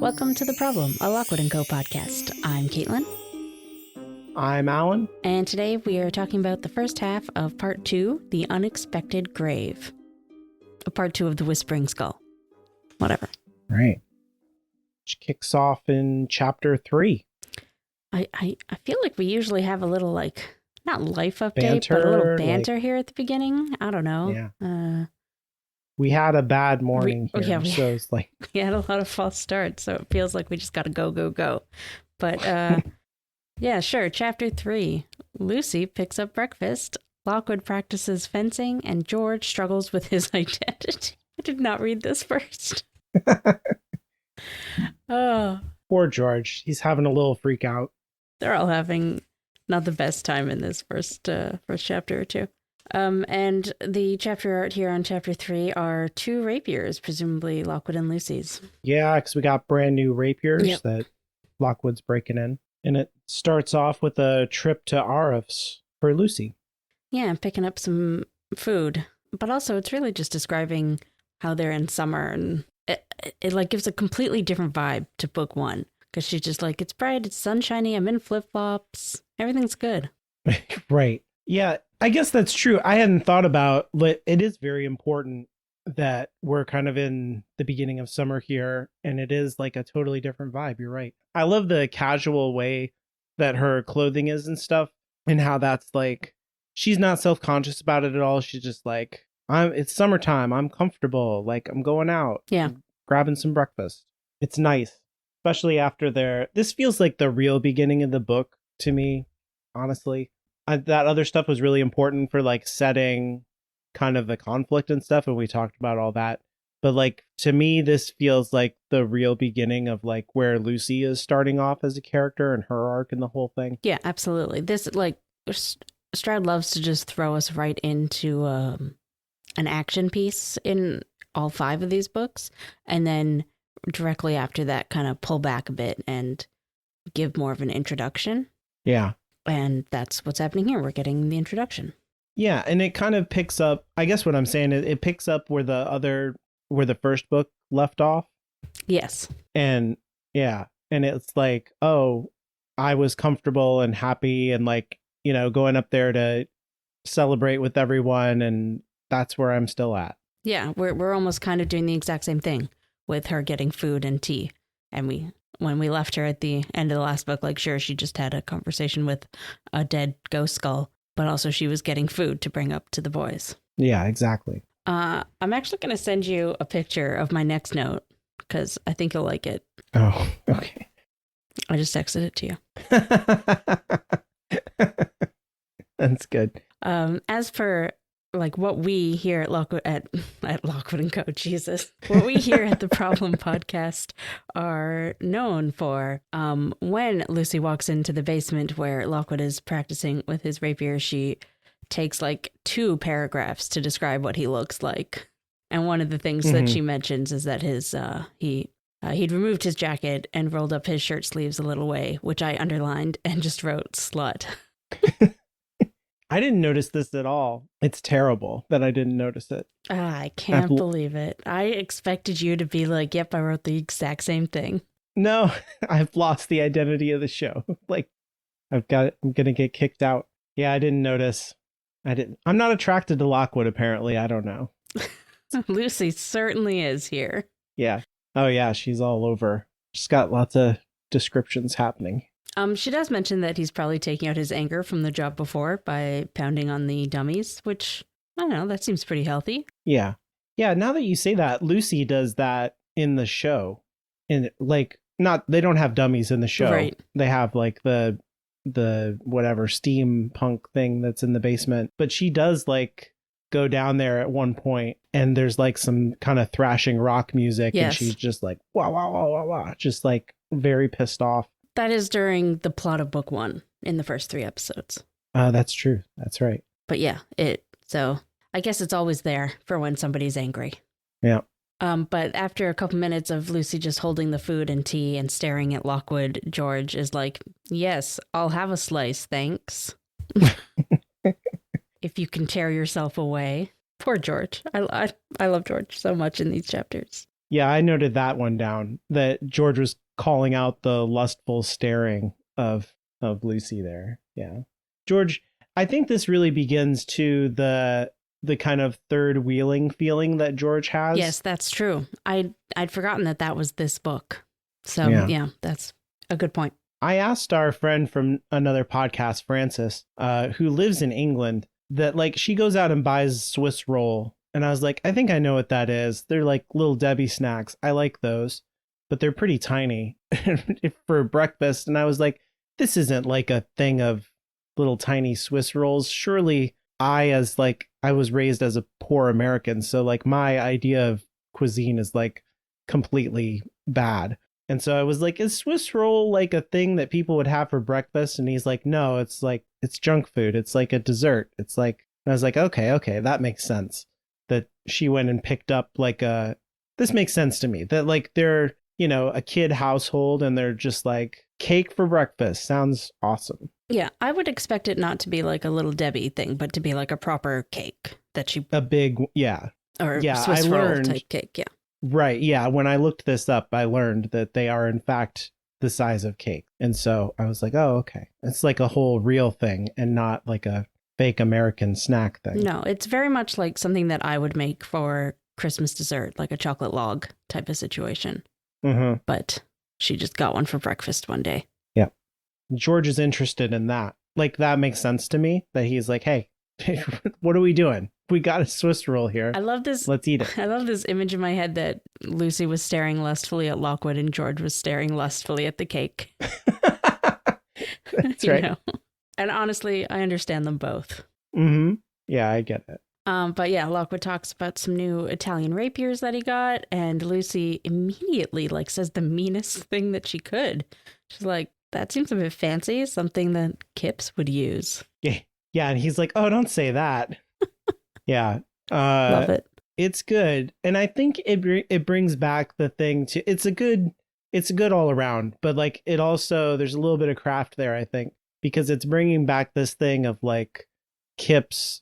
Welcome to The Problem, a Lockwood & Co. podcast. I'm Caitlin. I'm Alan. And today we are talking about the first half of Part 2, The Unexpected Grave. Part 2 of The Whispering Skull. Whatever. Right. Which kicks off in Chapter 3. I feel like we usually have a little, not life update, Banter, but a little banter here at the beginning. I don't know. Yeah. We had a bad morning here, so it's like... We had a lot of false starts, so it feels like we just got to go. But, yeah, sure. Chapter 3. Lucy picks up breakfast. Lockwood practices fencing, and George struggles with his identity. I did not read this first. Oh. Poor George. He's having a little freak out. They're all having not the best time in this first chapter or two. And the chapter art here on Chapter 3 are 2 rapiers, presumably Lockwood and Lucy's. Yeah, because we got brand new rapiers that Lockwood's breaking in. And it starts off with a trip to Arif's for Lucy. Yeah, picking up some food. But also, it's really just describing how they're in summer. And it gives a completely different vibe to book 1. Because she's just like, it's bright, it's sunshiny, I'm in flip-flops. Everything's good. Right. Yeah, I guess that's true. I hadn't thought about it. Is very important that we're kind of in the beginning of summer here, and it is like a totally different vibe. You're right. I love the casual way that her clothing is and stuff, and how that's like, she's not self-conscious about it at all. She's just like, it's summertime. I'm comfortable. Like, I'm going out. Yeah. I'm grabbing some breakfast. It's nice, especially after this feels like the real beginning of the book to me, honestly. That other stuff was really important for like setting kind of the conflict and stuff, and we talked about all that. But like, to me, this feels like the real beginning of like where Lucy is starting off as a character and her arc and the whole thing. Yeah, absolutely. This, like, Stroud loves to just throw us right into an action piece in all 5 of these books, and then directly after that kind of pull back a bit and give more of an introduction. Yeah. And that's what's happening here. We're getting the introduction. Yeah, and it kind of picks up, I guess what I'm saying is it picks up where the first book left off. Yes. And yeah, and it's like, oh, I was comfortable and happy and like, going up there to celebrate with everyone, and that's where I'm still at. Yeah, we're almost kind of doing the exact same thing with her getting food and tea. And when we left her at the end of the last book, like, sure, she just had a conversation with a dead ghost skull, but also she was getting food to bring up to the boys. Yeah, exactly. I'm actually going to send you a picture of my next note because I think you'll like it. Oh, okay. I just texted it to you. That's good. As for like what we here at Lockwood & Co. Jesus, what we here at the Problem Podcast are known for. When Lucy walks into the basement where Lockwood is practicing with his rapier, she takes like 2 paragraphs to describe what he looks like. And one of the things that she mentions is that he'd removed his jacket and rolled up his shirt sleeves a little way, which I underlined and just wrote slut. I didn't notice this at all. It's terrible that I didn't notice it. I can't believe it. I expected you to be like, yep, I wrote the exact same thing. No, I've lost the identity of the show. Like, I'm going to get kicked out. Yeah, I didn't notice. I'm not attracted to Lockwood, apparently. I don't know. Lucy certainly is here. Yeah. Oh, yeah, she's all over. She's got lots of descriptions happening. She does mention that he's probably taking out his anger from the job before by pounding on the dummies, which, I don't know, that seems pretty healthy. Yeah. Yeah, now that you say that, Lucy does that in the show. And like, they don't have dummies in the show. Right. They have like the whatever steampunk thing that's in the basement. But she does like go down there at one point and there's like some kind of thrashing rock music. Yes. And she's just like, wow, wow, wow, wow, wow. Just like very pissed off. That is during the plot of book 1 in the first 3 episodes. That's true. That's right. But yeah, so I guess it's always there for when somebody's angry. Yeah. But after a couple minutes of Lucy just holding the food and tea and staring at Lockwood, George is like, yes, I'll have a slice, thanks. If you can tear yourself away. Poor George. I love George so much in these chapters. Yeah, I noted that one down, that George was calling out the lustful staring of Lucy there. Yeah. George, I think this really begins to the kind of third wheeling feeling that George has. Yes, that's true. I'd forgotten that that was this book. So Yeah. yeah, that's a good point. I asked our friend from another podcast, Frances, who lives in England, that like she goes out and buys Swiss roll. And I was like, I think I know what that is. They're like little Debbie snacks. I like those, but they're pretty tiny for breakfast. And I was like, this isn't like a thing of little tiny Swiss rolls. Surely I was raised as a poor American. So like my idea of cuisine is like completely bad. And so I was like, is Swiss roll like a thing that people would have for breakfast? And he's like, no, it's like, it's junk food. It's like a dessert. It's like, and I was like, okay, that makes sense. That she went and picked up this makes sense to me that like they're, a kid household and they're just like cake for breakfast. Sounds awesome. Yeah, I would expect it not to be like a little Debbie thing, but to be like a proper cake that she A big, yeah. or Yeah, Swiss I roll learned, type cake. Yeah. right. Yeah. When I looked this up, I learned that they are in fact the size of cake. And so I was like, oh, okay. It's like a whole real thing and not like a fake American snack thing. No, it's very much like something that I would make for Christmas dessert, like a chocolate log type of situation. Mm-hmm. But she just got one for breakfast one day. Yeah. George is interested in that. Like, that makes sense to me that he's like, hey, what are we doing? We got a Swiss roll here. I love this. Let's eat it. I love this image in my head that Lucy was staring lustfully at Lockwood and George was staring lustfully at the cake. That's right. And honestly, I understand them both. Mm-hmm. Yeah, I get it. But yeah, Lockwood talks about some new Italian rapiers that he got, and Lucy immediately says the meanest thing that she could. She's like, that seems a bit fancy, something that Kipps would use. Yeah. Yeah, and he's like, oh, don't say that. Yeah. Love it. It's good. And I think it brings back the thing to it's a good all around, but like it also there's a little bit of craft there, I think, because it's bringing back this thing of like Kipps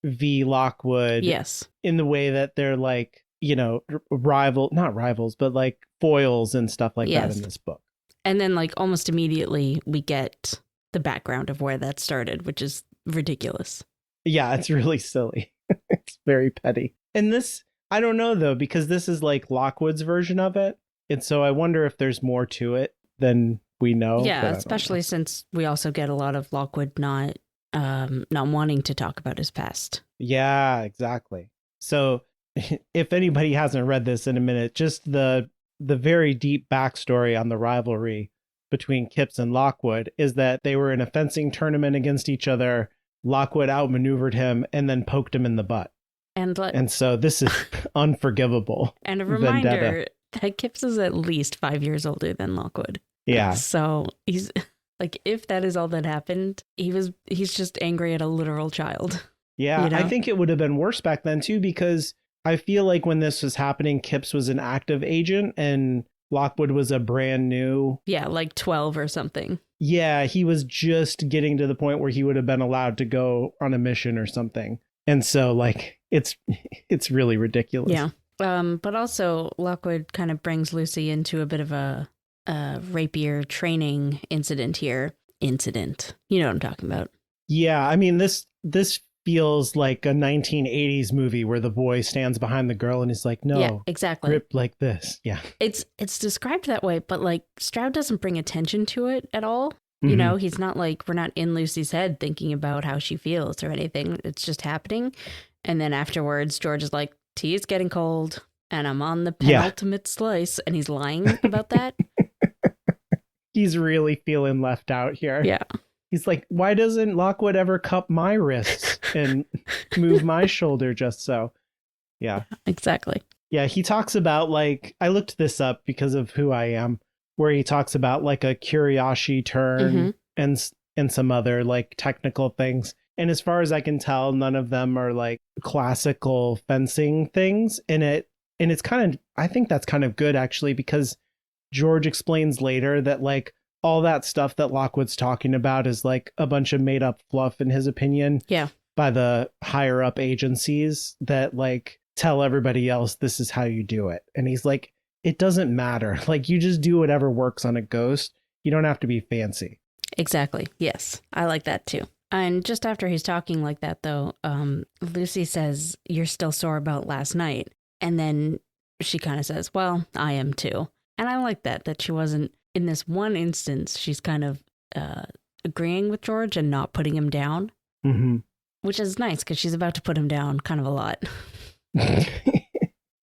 v Lockwood. Yes. In the way that they're like, not rivals, but like foils and stuff like that in this book. And then almost immediately we get the background of where that started, which is ridiculous. Yeah, it's really silly. It's very petty. And this, I don't know though, because this is like Lockwood's version of it. And so I wonder if there's more to it than we know. Yeah, especially since we also get a lot of Lockwood not wanting to talk about his past. Yeah, exactly. So if anybody hasn't read this in a minute, just the very deep backstory on the rivalry between Kipps and Lockwood is that they were in a fencing tournament against each other. Lockwood outmaneuvered him and then poked him in the butt. And so this is unforgivable. And a reminder vendetta. that Kipps is at least 5 years older than Lockwood. Yeah. So he's if that is all that happened, he's just angry at a literal child. Yeah, I think it would have been worse back then too, because I feel like when this was happening, Kipps was an active agent and Lockwood was a brand new. Yeah, 12 or something. Yeah, he was just getting to the point where he would have been allowed to go on a mission or something. And so it's really ridiculous. Yeah. But also Lockwood kind of brings Lucy into a bit of a rapier training incident here. You know what I'm talking about. Yeah, I mean, this feels like a 1980s movie where the boy stands behind the girl and is like, no, yeah, exactly. Grip like this. Yeah. It's described that way, but Stroud doesn't bring attention to it at all. Mm-hmm. You know, he's not we're not in Lucy's head thinking about how she feels or anything. It's just happening. And then afterwards, George is like, tea is getting cold and I'm on the penultimate slice. And he's lying about that. He's really feeling left out here. Yeah. He's like, why doesn't Lockwood ever cup my wrists and move my shoulder just so? Yeah. Exactly. Yeah, he talks about I looked this up because of who I am, where he talks about a Kuriashi turn and some other technical things. And as far as I can tell, none of them are classical fencing things. And it's kind of, I think that's kind of good actually, because George explains later that all that stuff that Lockwood's talking about is a bunch of made up fluff in his opinion. Yeah. By the higher up agencies that tell everybody else this is how you do it. And he's like, it doesn't matter. Like, you just do whatever works on a ghost. You don't have to be fancy. Exactly. Yes. I like that too. And just after he's talking like that, though, Lucy says, "You're still sore about last night." And then she kind of says, "Well, I am too." And I like that she wasn't, in this one instance, she's kind of agreeing with George and not putting him down, Mm-hmm. which is nice because she's about to put him down kind of a lot.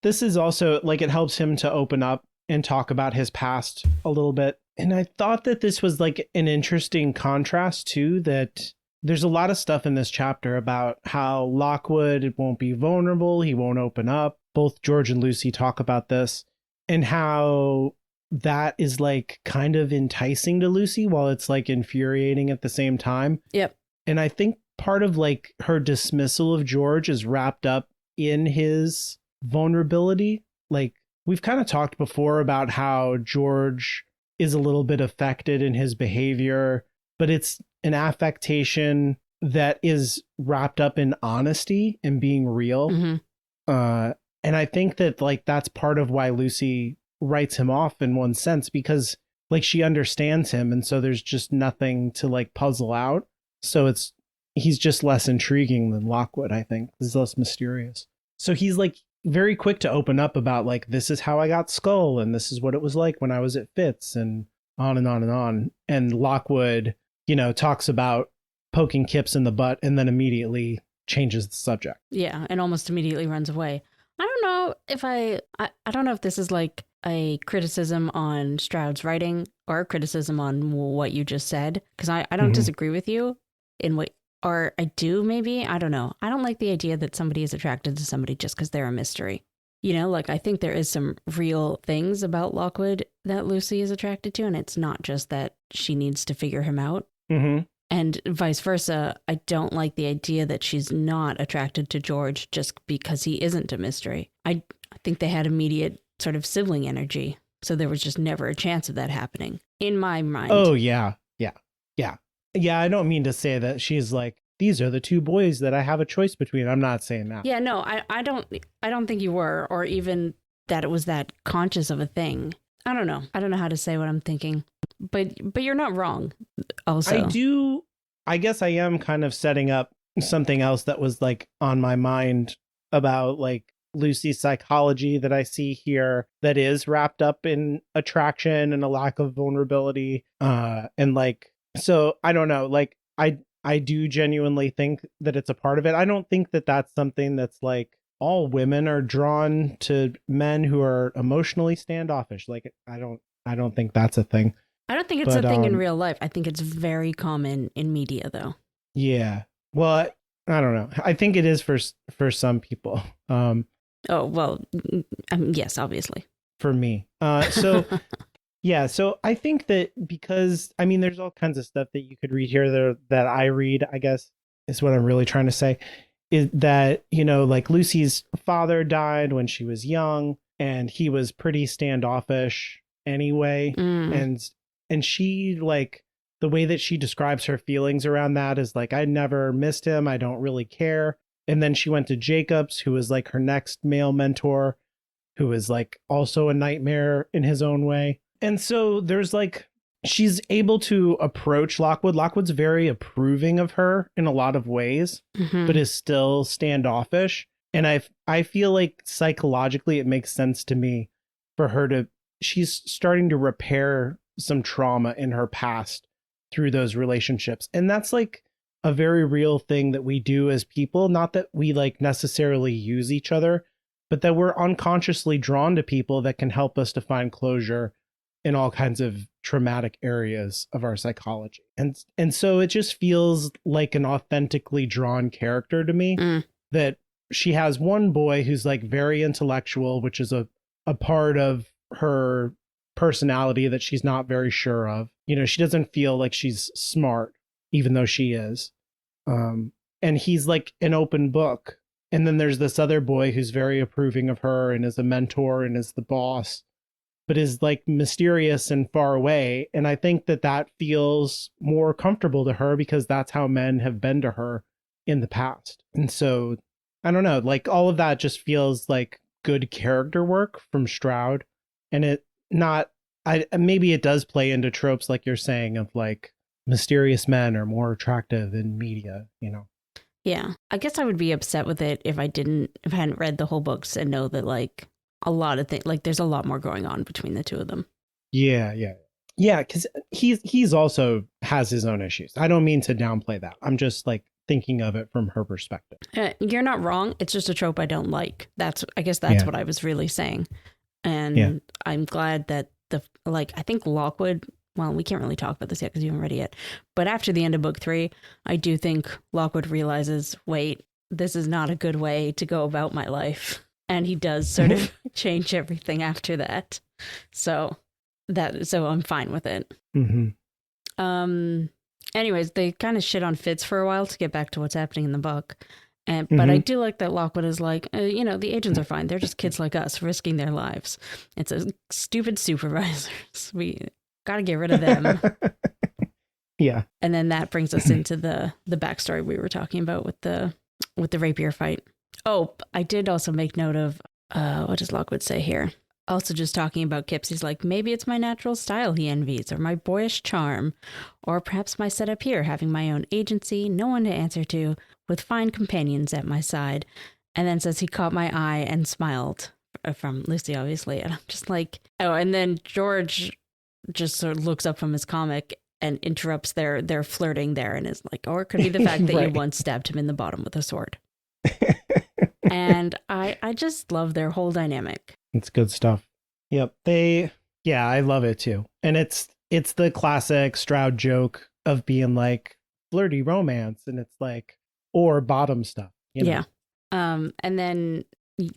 This is also like, it helps him to open up and talk about his past a little bit. And I thought that this was like an interesting contrast too, that there's a lot of stuff in this chapter about how Lockwood won't be vulnerable. He won't open up. Both George and Lucy talk about this, and how that is like kind of enticing to Lucy while it's like infuriating at the same time. Yep. And I think part of like her dismissal of George is wrapped up in his vulnerability. Like, we've kind of talked before about how George is a little bit affected in his behavior, but it's an affectation that is wrapped up in honesty and being real. Mm-hmm. And I think that like that's part of why Lucy writes him off in one sense, because like she understands him, and so there's just nothing to like puzzle out. So he's just less intriguing than Lockwood, I think. He's less mysterious. So he's like very quick to open up about like, this is how I got Skull, and this is what it was like when I was at Fitz, and on and on and on. And Lockwood, talks about poking Kipps in the butt and then immediately changes the subject. Yeah, and almost immediately runs away. I don't know if I don't know if this is like a criticism on Stroud's writing or a criticism on what you just said, because I don't disagree with you in what, or I do maybe, I don't know. I don't like the idea that somebody is attracted to somebody just because they're a mystery. Like I think there is some real things about Lockwood that Lucy is attracted to, and it's not just that she needs to figure him out. Mm-hmm. And vice versa, I don't like the idea that she's not attracted to George just because he isn't a mystery. I think they had immediate sort of sibling energy, so there was just never a chance of that happening, in my mind. Oh, yeah. Yeah, I don't mean to say that she's like, these are the two boys that I have a choice between. I'm not saying that. Yeah, no, I don't think you were, or even that it was that conscious of a thing. I don't know how to say what I'm thinking, but you're not wrong. Also, I guess I am kind of setting up something else that was like on my mind about like Lucy's psychology that I see here, that is wrapped up in attraction and a lack of vulnerability. And like, so I don't know, like I do genuinely think that it's a part of it. I don't think that that's something that's like all women are drawn to men who are emotionally standoffish. Like, I don't think that's a thing. I don't think it's a thing in real life. I think it's very common in media, though. Yeah. Well, I don't know. I think it is for some people. Oh, well, yes, obviously. For me. So yeah, so I think that because, I mean, there's all kinds of stuff that you could read here that I read, I guess, is what I'm really trying to say, is that, like Lucy's father died when she was young, and he was pretty standoffish anyway. And she, like, the way that she describes her feelings around that is like, I never missed him. I don't really care. And then she went to Jacobs, who was like her next male mentor, who was like also a nightmare in his own way. And so there's like, she's able to approach Lockwood. Lockwood's very approving of her in a lot of ways, but is still standoffish. And I feel like psychologically it makes sense to me for her she's starting to repair some trauma in her past through those relationships. And that's like a very real thing that we do as people. Not that we like necessarily use each other, but that we're unconsciously drawn to people that can help us to find closure in all kinds of traumatic areas of our psychology. And so it just feels like an authentically drawn character to me, that she has one boy who's like very intellectual, which is a part of her personality that she's not very sure of. She doesn't feel like she's smart, even though she is. And he's like an open book. And then there's this other boy who's very approving of her and is a mentor and is the boss, but is like mysterious and far away. And I think that feels more comfortable to her because that's how men have been to her in the past. And so I don't know, like all of that just feels like good character work from Stroud. And it not, I maybe it does play into tropes like you're saying of like mysterious men are more attractive in media, you know. Yeah. I guess I would be upset with it if if I hadn't read the whole books and know that like a lot of things, like there's a lot more going on between the two of them. Yeah, yeah. Yeah, because he's also has his own issues. I don't mean to downplay that. I'm just like thinking of it from her perspective. You're not wrong. It's just a trope I don't like. I guess that's Yeah. what I was really saying. And Yeah. I'm glad that I think Lockwood, well, we can't really talk about this yet because you haven't read it yet. But after the end of book 3, I do think Lockwood realizes, wait, this is not a good way to go about my life. And he does sort of change everything after that. So I'm fine with it. Mm-hmm. Anyways, they kind of shit on Fitz for a while to get back to what's happening in the book. But I do like that Lockwood is like, the agents are fine. They're just kids like us risking their lives. It's a stupid supervisors. We got to get rid of them. Yeah. And then that brings us into the backstory we were talking about with the rapier fight. Oh, I did also make note of, what does Lockwood say here? Also just talking about Kipps, he's like, maybe it's my natural style he envies, or my boyish charm, or perhaps my setup here, having my own agency, no one to answer to, with fine companions at my side. And then says he caught my eye and smiled, from Lucy, obviously. And I'm just like, oh, and then George just sort of looks up from his comic and interrupts their flirting there and is like, or it could be the fact that Right. you once stabbed him in the bottom with a sword. And I just love their whole dynamic. It's good stuff. Yep. I love it too. And it's the classic Stroud joke of being like flirty romance, and it's like, or bottom stuff. You know? Yeah. And then,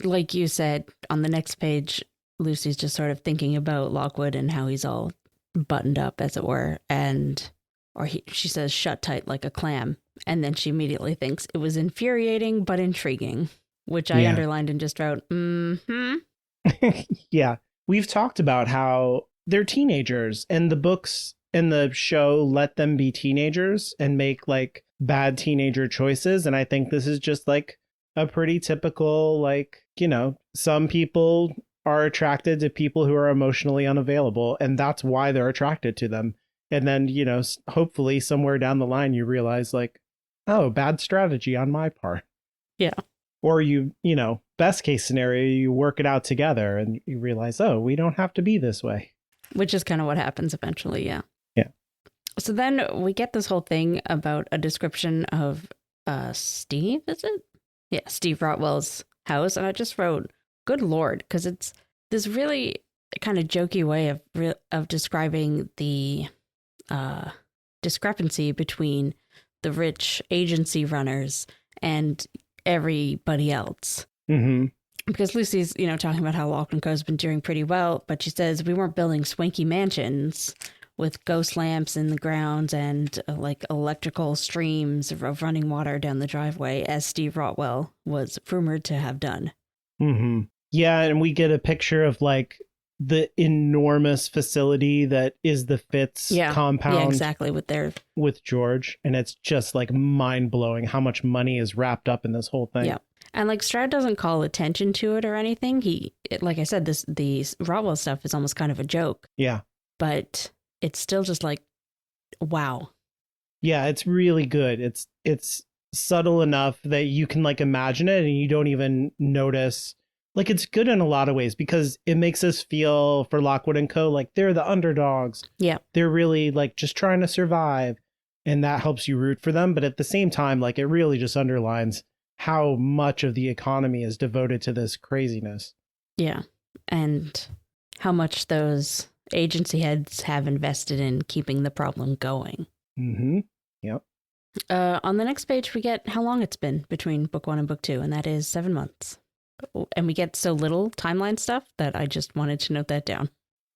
like you said, on the next page, Lucy's just sort of thinking about Lockwood and how he's all buttoned up, as it were. She says, shut tight like a clam. And then she immediately thinks it was infuriating, but intriguing, which I underlined and just wrote, Yeah. We've talked about how they're teenagers, and the books and the show let them be teenagers and make like bad teenager choices. And I think this is just like a pretty typical, like, some people are attracted to people who are emotionally unavailable, and that's why they're attracted to them. And then, hopefully somewhere down the line, you realize like, oh, bad strategy on my part. Yeah. Or best case scenario, you work it out together and you realize, oh, we don't have to be this way. Which is kind of what happens eventually. Yeah. Yeah. So then we get this whole thing about a description of Steve, is it? Yeah, Steve Rotwell's house. And I just wrote, good Lord, because it's this really kind of jokey way of describing the discrepancy between the rich agency runners and everybody else. Mm-hmm. Because Lucy's, talking about how Lock & Co.'s been doing pretty well, but she says we weren't building swanky mansions with ghost lamps in the grounds and like electrical streams of running water down the driveway, as Steve Rotwell was rumored to have done. Mm-hmm. Yeah, and we get a picture of like the enormous facility that is the Fitz compound. Yeah, exactly. With George. And it's just like mind blowing how much money is wrapped up in this whole thing. Yeah. And like Stroud doesn't call attention to it or anything. Like I said, the Rotwell stuff is almost kind of a joke. Yeah. But it's still just like, wow. Yeah, it's really good. It's subtle enough that you can like imagine it and you don't even notice. Like, it's good in a lot of ways because it makes us feel for Lockwood & Co. like they're the underdogs. Yeah. They're really like just trying to survive, and that helps you root for them. But at the same time, like it really just underlines how much of the economy is devoted to this craziness. Yeah. And how much those agency heads have invested in keeping the problem going. Mm-hmm. Yep. On the next page, we get how long it's been between book 1 and book 2, and that is 7 months. And we get so little timeline stuff that I just wanted to note that down.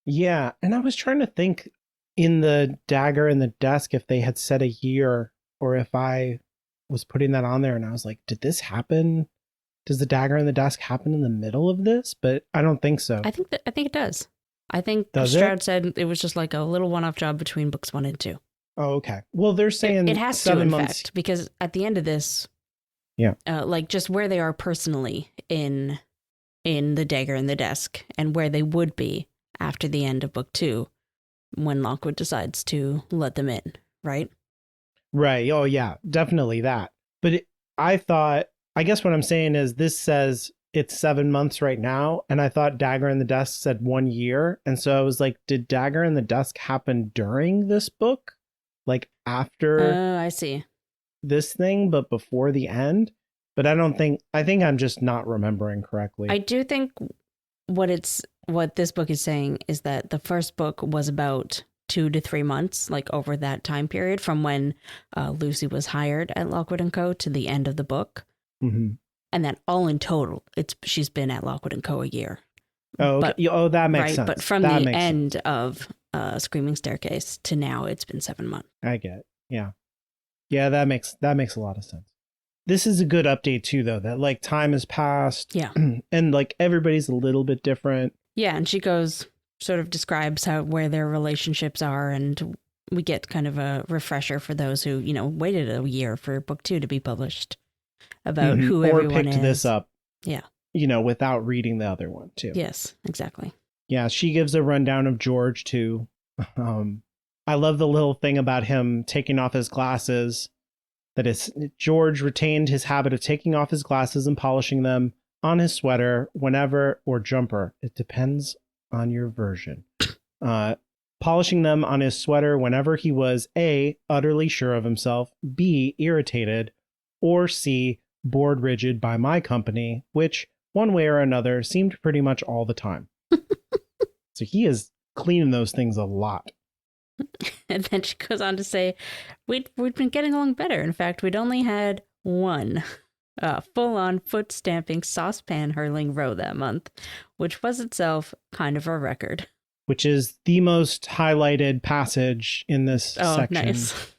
Yeah. And I was trying to think in the dagger in the desk if they had said a year, or if I was putting that on there and I was like, did this happen? Does the dagger in the desk happen in the middle of this? But I don't think so. I think it does. I think does Stroud said it was just like a little one-off job between books 1 and 2. Oh, okay. Well, they're saying it has 7 to, in months. fact, because at the end of this, Yeah. Like just where they are personally in the dagger in the desk and where they would be after the end of book 2 when Lockwood decides to let them in, right? Right. Oh, yeah, definitely that. But I guess what I'm saying is this says it's 7 months right now. And I thought Dagger in the Desk said 1 year. And so I was like, did Dagger in the Desk happen during this book? Like after I see. this thing, but before the end? But I think I'm just not remembering correctly. I do think what this book is saying is that the first book was about 2 to 3 months, like over that time period from when Lucy was hired at Lockwood and Co. to the end of the book. Mm-hmm. And then all in total, she's been at Lockwood and Co. a year. Oh, okay. But, That makes right, sense. but from that the end of Screaming Staircase to now, it's been 7 months. I get it. Yeah. Yeah, that makes a lot of sense. This is a good update too, though, that like time has passed. Yeah. And like everybody's a little bit different. Yeah, and she sort of describes where their relationships are, and we get kind of a refresher for those who, waited a year for book 2 to be published about who everyone is. Or picked this up. Yeah. Without reading the other one too. Yes, exactly. Yeah, she gives a rundown of George too. I love the little thing about him taking off his glasses. That is, George retained his habit of taking off his glasses and polishing them on his sweater whenever, or jumper. It depends on your version. Polishing them on his sweater whenever he was A, utterly sure of himself, B, irritated, or C, bored rigid by my company, which, one way or another, seemed pretty much all the time. So he is cleaning those things a lot. And then she goes on to say, we'd been getting along better. In fact, we'd only had one full-on foot-stamping, saucepan-hurling row that month, which was itself kind of a record. Which is the most highlighted passage in this section. Nice.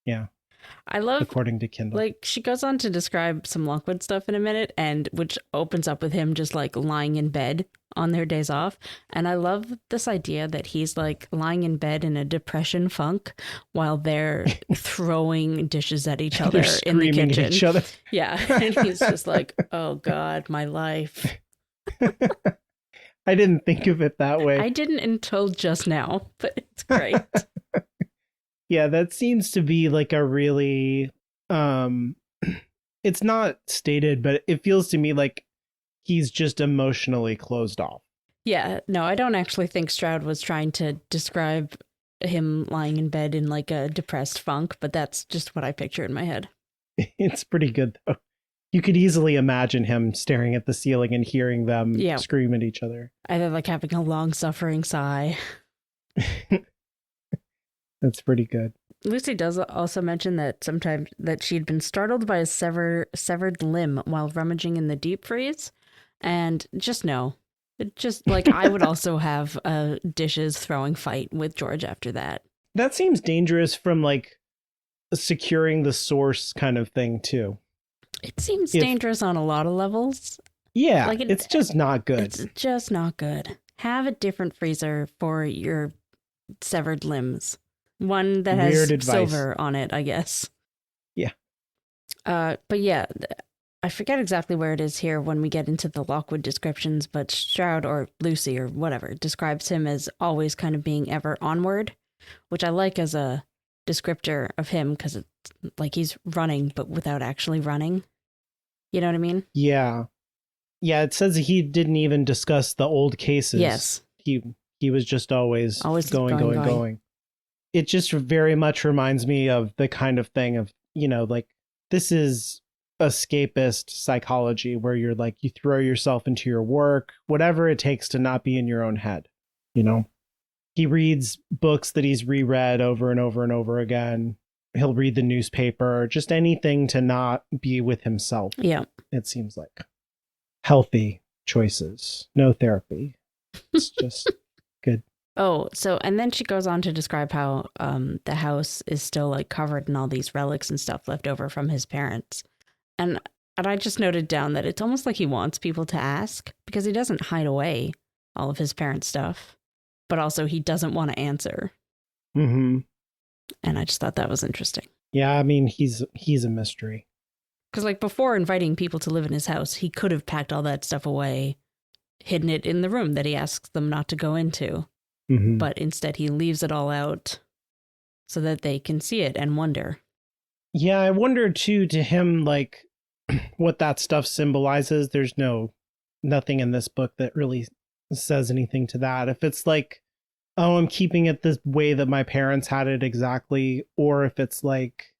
Yeah. I love, according to Kindle. Like, she goes on to describe some Lockwood stuff in a minute, and which opens up with him just like lying in bed on their days off. And I love this idea that he's like lying in bed in a depression funk while they're throwing dishes at each other in the kitchen. At each other. Yeah. And he's just like, oh God, my life. I didn't think of it that way. I didn't until just now, but it's great. Yeah, that seems to be like a really it's not stated, but it feels to me like he's just emotionally closed off. Yeah, no, I don't actually think Stroud was trying to describe him lying in bed in like a depressed funk, but that's just what I picture in my head. It's pretty good though. You could easily imagine him staring at the ceiling and hearing them scream at each other. Either like having a long suffering sigh. That's pretty good. Lucy does also mention that sometimes that she'd been startled by a severed limb while rummaging in the deep freeze. And just like I would also have a dishes throwing fight with George after that. That seems dangerous from like securing the source kind of thing too. It seems dangerous on a lot of levels. Yeah, like it's just not good. It's just not good. Have a different freezer for your severed limbs. One that has silver on it, I guess. Yeah. But yeah, I forget exactly where it is here when we get into the Lockwood descriptions, but Stroud or Lucy or whatever describes him as always kind of being ever onward, which I like as a descriptor of him because it's like he's running, but without actually running. You know what I mean? Yeah. Yeah, it says he didn't even discuss the old cases. Yes. He was just always going. It just very much reminds me of the kind of thing of, like this is escapist psychology where you're like, you throw yourself into your work, whatever it takes to not be in your own head. He reads books that he's reread over and over and over again. He'll read the newspaper, just anything to not be with himself. Yeah. It seems like healthy choices, no therapy. It's just good. Oh, so, and then she goes on to describe how the house is still like covered in all these relics and stuff left over from his parents. And I just noted down that it's almost like he wants people to ask because he doesn't hide away all of his parents' stuff, but also he doesn't want to answer. Mm-hmm. And I just thought that was interesting. Yeah, I mean, he's a mystery. Because, like, before inviting people to live in his house, he could have packed all that stuff away, hidden it in the room that he asks them not to go into. Mm-hmm. But instead, he leaves it all out so that they can see it and wonder. Yeah, I wonder too, to him, like, what that stuff symbolizes. There's nothing in this book that really says anything to that. If it's like, oh, I'm keeping it the way that my parents had it exactly, or if it's like,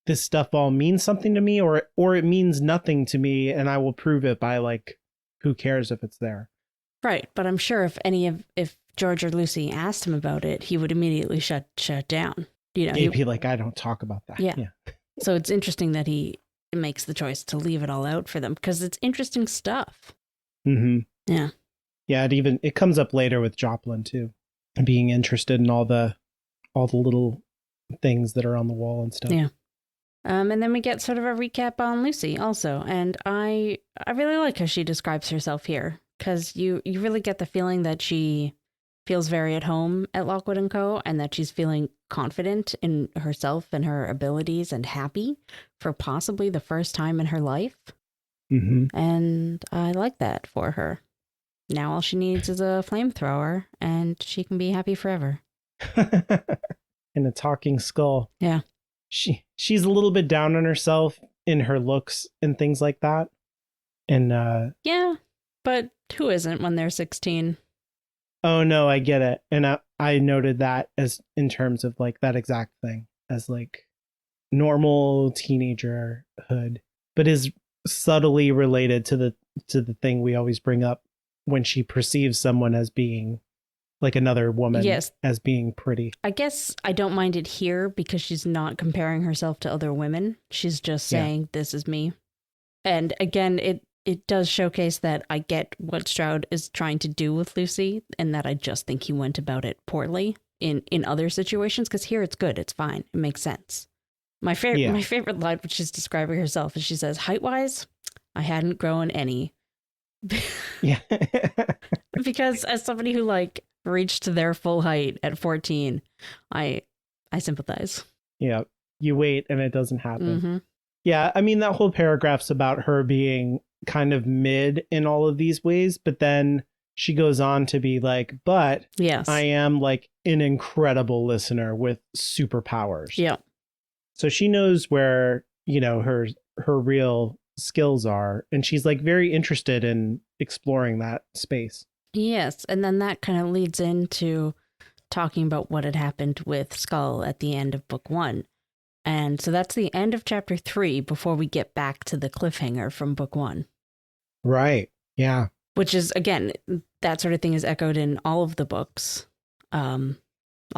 this stuff all means something to me, or it means nothing to me, and I will prove it by, like, who cares if it's there. Right, but I'm sure if George or Lucy asked him about it, he would immediately shut down. You know, He'd be like, I don't talk about that. Yeah. So it's interesting that he makes the choice to leave it all out for them because it's interesting stuff. Mm-hmm. Yeah. Yeah, it comes up later with Joplin too, being interested in all the little things that are on the wall and stuff. Yeah. And then we get sort of a recap on Lucy also, and I really like how she describes herself here because you really get the feeling that she feels very at home at Lockwood and Co. and that she's feeling confident in herself and her abilities and happy for possibly the first time in her life. Mm-hmm. And I like that for her. Now all she needs is a flamethrower and she can be happy forever. And a talking skull. Yeah. She's a little bit down on herself in her looks and things like that. And yeah, but who isn't when they're 16? Oh no, I get it. And I noted that as in terms of, like, that exact thing as, like, normal teenagerhood, but is subtly related to the thing we always bring up when she perceives someone as being, like, another woman. Yes. As being pretty. I guess I don't mind it here because she's not comparing herself to other women. She's just saying, This is me. And again, it does showcase that I get what Stroud is trying to do with Lucy and that I just think he went about it poorly in other situations. Because here it's good. It's fine. It makes sense. My favorite line when she's describing herself is she says, height-wise, I hadn't grown any. Yeah. Because as somebody who, like, reached their full height at 14, I sympathize. Yeah. You wait and it doesn't happen. Mm-hmm. Yeah. I mean, that whole paragraph's about her being kind of mid in all of these ways, but then she goes on to be like, but yes, I am, like, an incredible listener with superpowers. Yeah. So she knows where, you know, her real skills are, and she's, like, very interested in exploring that space. Yes, and then that kind of leads into talking about what had happened with Skull at the end of book 1. And so that's the end of chapter 3 before we get back to the cliffhanger from book 1. Right. Yeah. Which is, again, that sort of thing is echoed in all of the books. All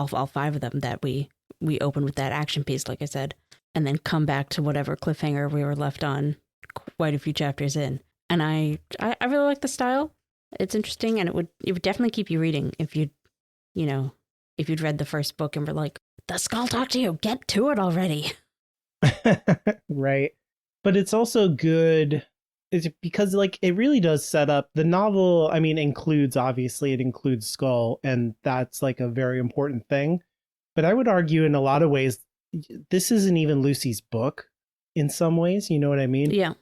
5 of them that we open with that action piece, like I said, and then come back to whatever cliffhanger we were left on quite a few chapters in. And I really like the style. It's interesting, and it would definitely keep you reading if you'd read the first book and were like, the Skull talk to you, get to it already. Right. But it's also good because, like, it really does set up the novel. I mean, obviously it includes Skull, and that's, like, a very important thing. But I would argue in a lot of ways, this isn't even Lucy's book in some ways. You know what I mean? Yeah.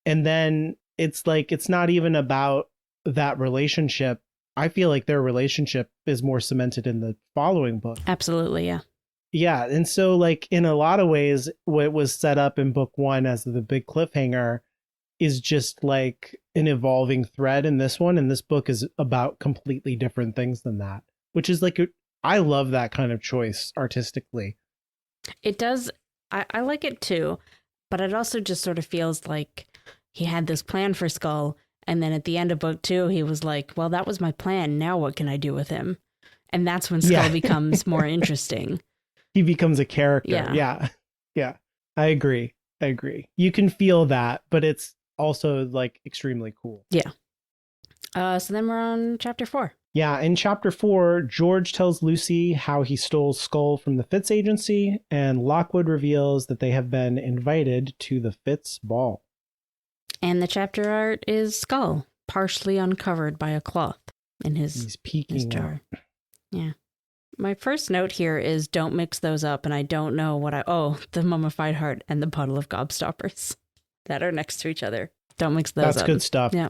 And then it's like, it's not even about that relationship. I feel like their relationship is more cemented in the following book. Absolutely. Yeah. Yeah. And so, like, in a lot of ways, what was set up in book 1 as the big cliffhanger is just, like, an evolving thread in this one. And this book is about completely different things than that, which is, like, I love that kind of choice artistically. It does. I like it too, but it also just sort of feels like he had this plan for Skull. And then at the end of book 2, he was like, well, that was my plan. Now what can I do with him? And that's when Skull becomes more interesting. He becomes a character. Yeah. Yeah. I agree. You can feel that, but it's also, like, extremely cool. Yeah. So then we're on chapter 4. Yeah. In chapter 4, George tells Lucy how he stole Skull from the Fitz agency, and Lockwood reveals that they have been invited to the Fitz ball. And the chapter art is Skull, partially uncovered by a cloth in He's peeking jar. out. Yeah. My first note here is don't mix those up, and I don't know what the mummified heart and the bottle of gobstoppers. that are next to each other. Don't mix those up. That's good stuff. Yeah.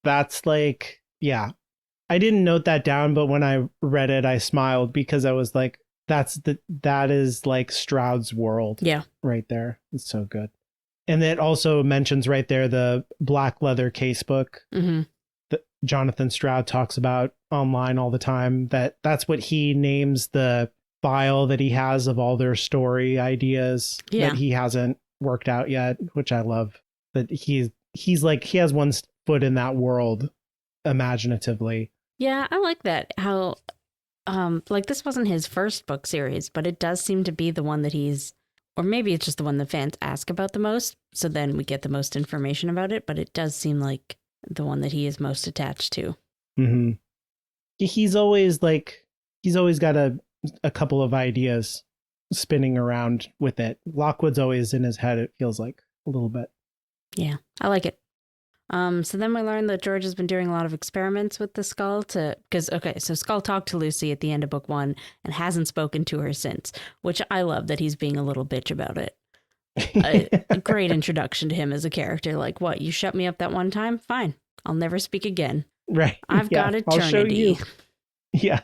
That's like, yeah. I didn't note that down, but when I read it, I smiled because I was like, that is like Stroud's world. Yeah. Right there. It's so good. And it also mentions right there the black leather casebook that Jonathan Stroud talks about online all the time. That's what he names the file that he has of all their story ideas that he hasn't worked out yet, which I love. That he's like, he has one foot in that world imaginatively. Yeah, I like that. How like this wasn't his first book series, but it does seem to be the one that he's, or maybe it's just the one the fans ask about the most, so then we get the most information about it, but it does seem like the one that he is most attached to. Mm-hmm. He's always got a couple of ideas spinning around with it. Lockwood's always in his head, it feels like, a little bit. Yeah, I like it. So then we learned that George has been doing a lot of experiments with the Skull so Skull talked to Lucy at the end of book 1 and hasn't spoken to her since, which I love that he's being a little bitch about it. A great introduction to him as a character. Like, what, you shut me up that one time? Fine. I'll never speak again. Right. I've got eternity. I'll show you. Yeah.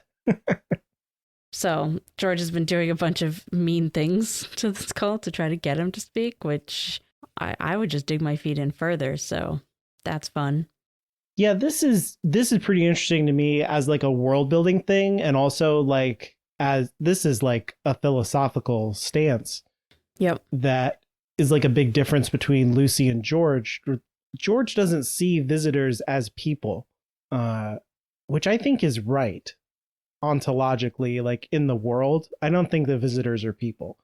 So George has been doing a bunch of mean things to the Skull to try to get him to speak, which I would just dig my feet in further. So that's fun. Yeah, this is pretty interesting to me as like a world building thing, and also like as this is like a philosophical stance. Yep. That is like a big difference between Lucy and George. George doesn't see visitors as people, which I think is right ontologically, like in the world. I don't think the visitors are people.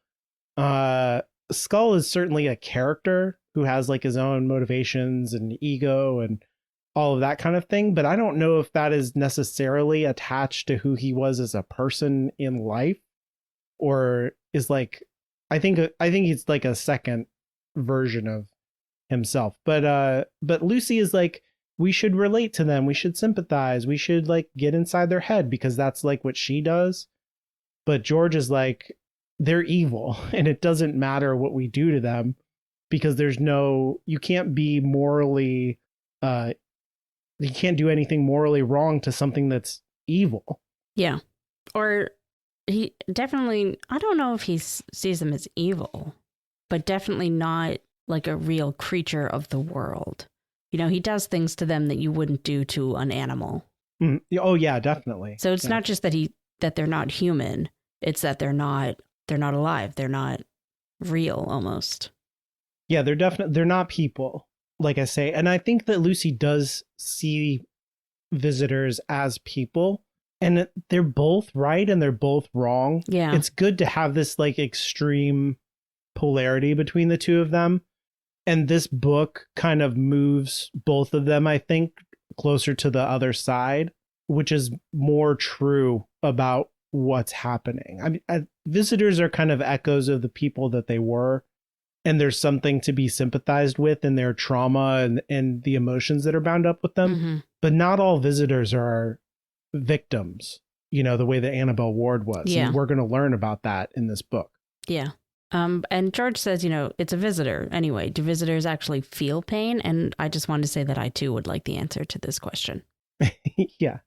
Skull is certainly a character who has like his own motivations and ego and all of that kind of thing, but I don't know if that is necessarily attached to who he was as a person in life, or is like, I think it's like a second version of himself. But Lucy is like, we should relate to them, we should sympathize, we should like get inside their head because that's like what she does. But George is like, they're evil and it doesn't matter what we do to them because you can't be morally, you can't do anything morally wrong to something that's evil. Yeah. Or he definitely, I don't know if he sees them as evil, but definitely not like a real creature of the world. You know, he does things to them that you wouldn't do to an animal. Oh yeah, definitely. So it's not just that they're not human. It's that they're not alive. They're not real almost. Yeah, they're not people, like I say. And I think that Lucy does see visitors as people, and they're both right and they're both wrong. Yeah. It's good to have this like extreme polarity between the two of them. And this book kind of moves both of them, I think, closer to the other side, which is more true about what's happening. I mean, visitors are kind of echoes of the people that they were. And there's something to be sympathized with in their trauma and the emotions that are bound up with them. Mm-hmm. But not all visitors are victims, you know, the way that Annabelle Ward was. Yeah. And we're going to learn about that in this book. Yeah. And George says, you know, it's a visitor. Anyway, do visitors actually feel pain? And I just wanted to say that I, too, would like the answer to this question. Yeah.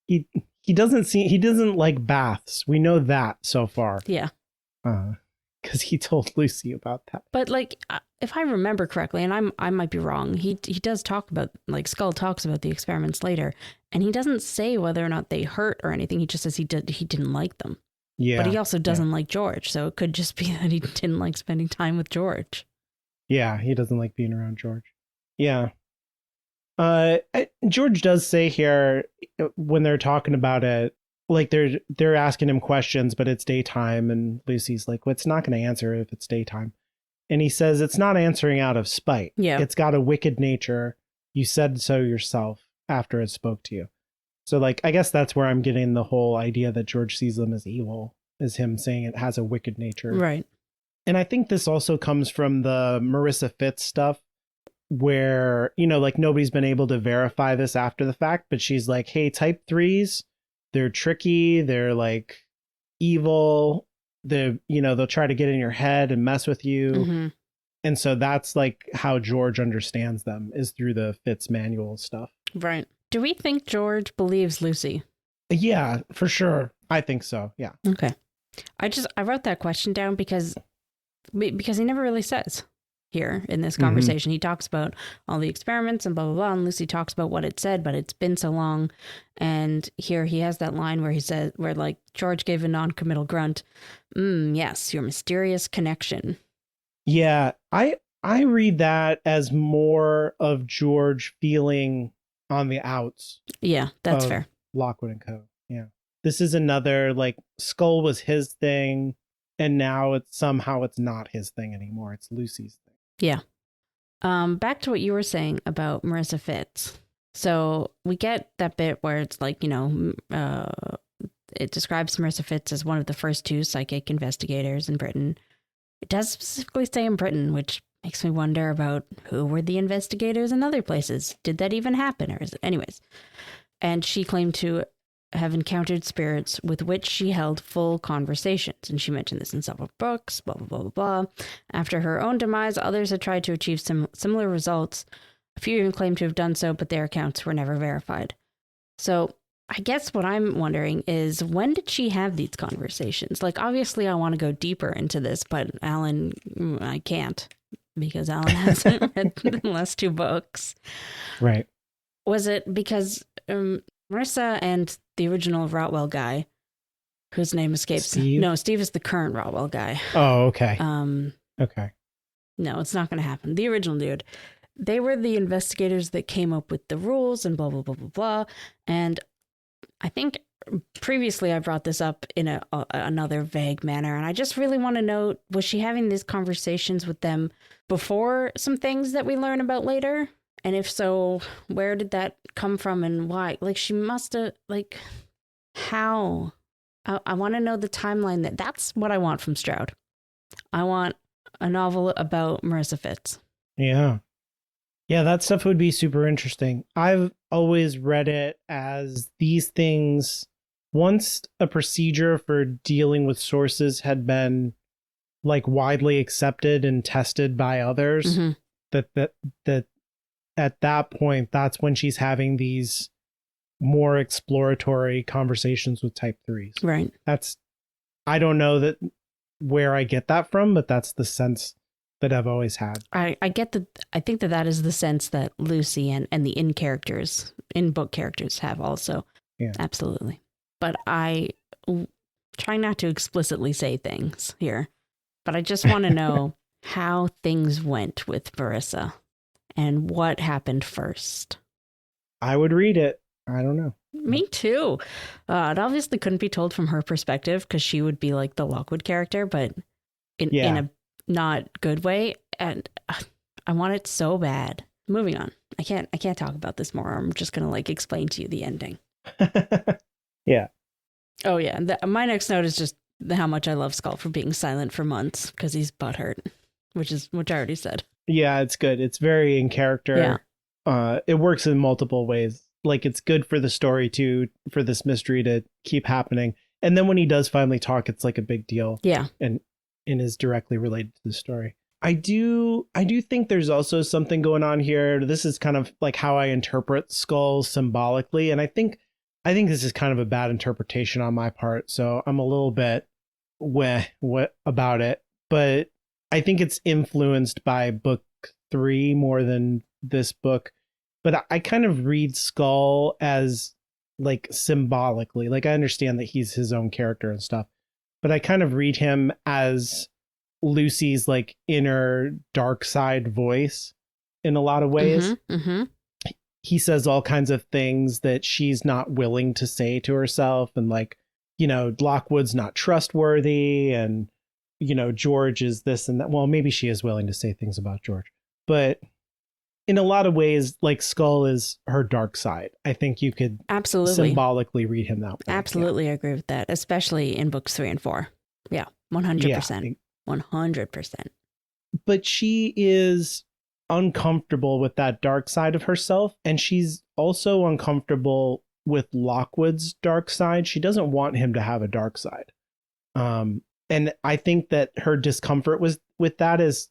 He doesn't like baths. We know that so far. Yeah. Because he told Lucy about that. But like, if I remember correctly, and I might be wrong, he does talk about, like, Skull talks about the experiments later, and he doesn't say whether or not they hurt or anything. He just says he didn't like them. Yeah. But he also doesn't like George, so it could just be that he didn't like spending time with George. Yeah, he doesn't like being around George. Yeah. George does say here when they're talking about it, like they're asking him questions, but it's daytime, and Lucy's like, well, it's not going to answer if it's daytime. And he says it's not answering out of spite. Yeah. It's got a wicked nature. You said so yourself after it spoke to you. So like, I guess that's where I'm getting the whole idea that George sees them as evil, is him saying it has a wicked nature. Right. And I think this also comes from the Marissa Fitz stuff, where, you know, like nobody's been able to verify this after the fact, but she's like, hey, type 3s, they're tricky, they're like evil, they'll try to get in your head and mess with you. Mm-hmm. And so that's like how George understands them, is through the Fitz manual stuff. Right. Do we think George believes Lucy? Yeah, for sure. I think so. Yeah. Okay. I wrote that question down because he never really says here in this conversation. He talks about all the experiments and blah, blah, blah. And Lucy talks about what it said, but it's been so long. And here he has that line where he says, where like George gave a non-committal grunt. Yes, your mysterious connection. Yeah. I read that as more of George feeling on the outs. Yeah, that's fair. Lockwood and Co. Yeah. This is another, like, Skull was his thing, and now it's not his thing anymore. It's Lucy's thing. Yeah. Back to what you were saying about Marissa Fitz. So we get that bit where it's like, you know, it describes Marissa Fitz as one of the first 2 psychic investigators in Britain. It does specifically say in Britain, which makes me wonder about who were the investigators in other places. Did that even happen? Or is it? Anyways. And she claimed to have encountered spirits with which she held full conversations. And she mentioned this in several books, blah, blah, blah, blah, blah. After her own demise, others had tried to achieve similar results. A few even claimed to have done so, but their accounts were never verified. So I guess what I'm wondering is, when did she have these conversations? Like, obviously, I want to go deeper into this, but Alan, I can't, because Alan hasn't read the last 2 books. Right. Was it because Marissa and the original Rotwell guy, whose name escapes? Steve? No, Steve is the current Rotwell guy. Oh, okay. Okay. No, it's not going to happen. The original dude. They were the investigators that came up with the rules and blah, blah, blah, blah, blah. And I think previously I brought this up in another vague manner, and I just really want to know, was she having these conversations with them before some things that we learn about later? And if so, where did that come from and why? Like, she must have, like, how? I want to know the timeline. That's what I want from Stroud. I want a novel about Marissa Fitz. Yeah. Yeah, that stuff would be super interesting. I've always read it as these things, once a procedure for dealing with sources had been, like, widely accepted and tested by others, that at that point, that's when she's having these more exploratory conversations with type 3s. Right. I don't know that where I get that from, but that's the sense that I've always had. I get that. I think that is the sense that Lucy and the in-book characters have also. Yeah. Absolutely. But I try not to explicitly say things here, but I just want to know how things went with Marissa and what happened first. I would read it. I don't know. Me too. It obviously couldn't be told from her perspective, because she would be like the Lockwood character, but in a not good way. And I want it so bad. Moving on. I can't talk about this more. I'm just going to like explain to you the ending. Yeah. Oh yeah. My next note is just how much I love Skull for being silent for months because he's butthurt, which I already said. Yeah, it's good. It's very in character. Yeah. It works in multiple ways. Like, it's good for the story too, for this mystery to keep happening. And then when he does finally talk, it's like a big deal. Yeah. And is directly related to the story. I do think there's also something going on here. This is kind of like how I interpret Skull symbolically. And I think this is kind of a bad interpretation on my part. So I'm a little bit what about it. But I think it's influenced by book 3 more than this book. But I kind of read Skull as like symbolically. Like, I understand that he's his own character and stuff, but I kind of read him as Lucy's like inner dark side voice in a lot of ways. He says all kinds of things that she's not willing to say to herself. And like, you know, Lockwood's not trustworthy. And, you know, George is this and that. Well, maybe she is willing to say things about George, but in a lot of ways, like, Skull is her dark side. I think you could absolutely symbolically read him that way. Absolutely agree with that, especially in books 3 and 4. Yeah, 100%. 100%. But she is uncomfortable with that dark side of herself. And she's also uncomfortable with Lockwood's dark side. She doesn't want him to have a dark side. And I think that her discomfort with that is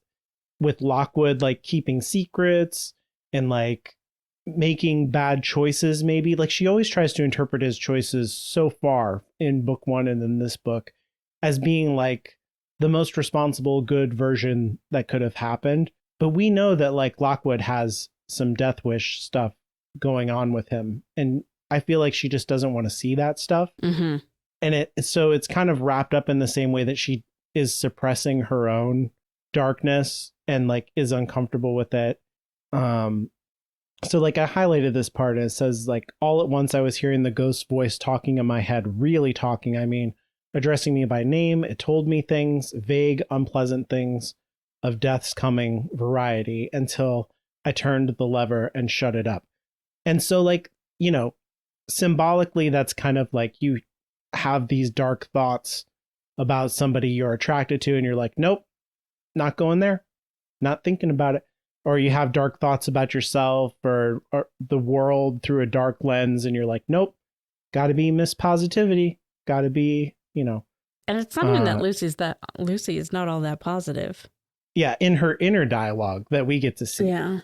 with Lockwood like keeping secrets and like making bad choices, maybe. Like she always tries to interpret his choices so far in book one and in this book as being like the most responsible, good version that could have happened. But we know that like Lockwood has some death wish stuff going on with him. And I feel like she just doesn't want to see that stuff. Mm-hmm. And so it's kind of wrapped up in the same way that she is suppressing her own darkness and like is uncomfortable with it. So like I highlighted this part and it says like all at once I was hearing the ghost voice talking in my head, really talking. I mean, addressing me by name. It told me things, vague, unpleasant things of death's coming variety until I turned the lever and shut it up. And so like, you know, symbolically, that's kind of like you have these dark thoughts about somebody you're attracted to and you're like, nope, not going there, not thinking about it. Or you have dark thoughts about yourself or the world through a dark lens and you're like, nope, got to be Miss Positivity, got to be, you know. And it's not even that Lucy is not all that positive. Yeah, in her inner dialogue that we get to see. Yeah.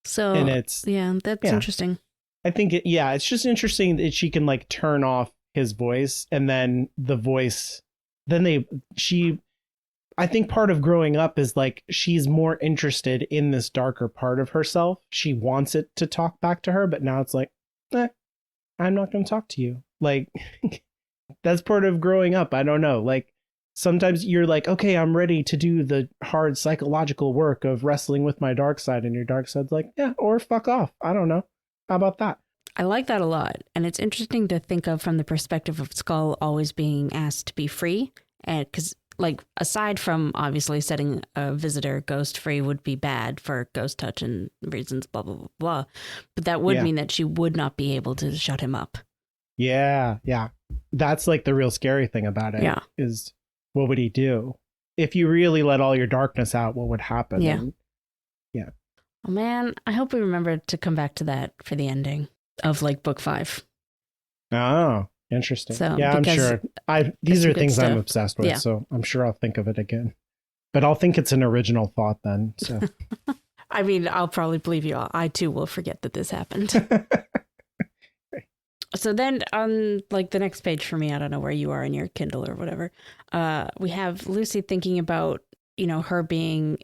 So, and it's, that's interesting. I think, it's just interesting that she can like turn off his voice and then the voice, I think part of growing up is like she's more interested in this darker part of herself. She wants it to talk back to her, but now it's like, I'm not going to talk to you. Like, that's part of growing up. I don't know. Like, sometimes you're like, okay, I'm ready to do the hard psychological work of wrestling with my dark side. And your dark side's like, yeah, or fuck off. I don't know. How about that? I like that a lot. And it's interesting to think of from the perspective of Skull always being asked to be free. And because like, aside from obviously setting a visitor ghost free would be bad for ghost touch and reasons, blah, blah, blah, blah. But that would mean that she would not be able to shut him up. Yeah. That's like the real scary thing about it. Yeah. Is what would he do? If you really let all your darkness out, what would happen? Yeah. And, Oh, man, I hope we remember to come back to that for the ending of like book 5. Oh. Interesting. So, I'm sure. These are things I'm obsessed with, so I'm sure I'll think of it again. But I'll think it's an original thought then. So, I mean, I'll probably believe you all. I too will forget that this happened. So then on like the next page for me, I don't know where you are in your Kindle or whatever. We have Lucy thinking about, you know, her being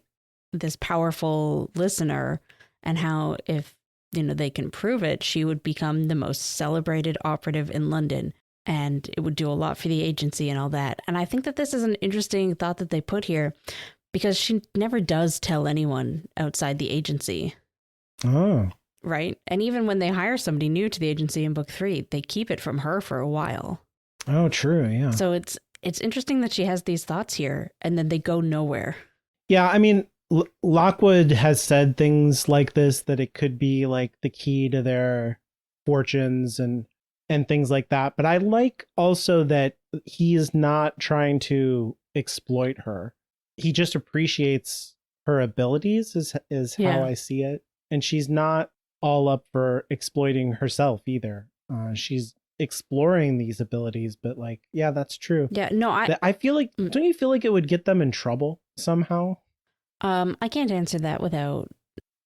this powerful listener and how if they can prove it, she would become the most celebrated operative in London and it would do a lot for the agency and all that. And I think that this is an interesting thought that they put here because she never does tell anyone outside the agency. Oh. Right. And even when they hire somebody new to the agency in book 3, they keep it from her for a while. Oh, true. Yeah. So it's interesting that she has these thoughts here and then they go nowhere. Yeah. I mean, Lockwood has said things like this, that it could be like the key to their fortunes and things like that. But I like also that he is not trying to exploit her. He just appreciates her abilities is how I see it. And she's not all up for exploiting herself either. She's exploring these abilities, but like, yeah, that's true. Yeah, no, I feel like, don't you feel like it would get them in trouble somehow? I can't answer that without.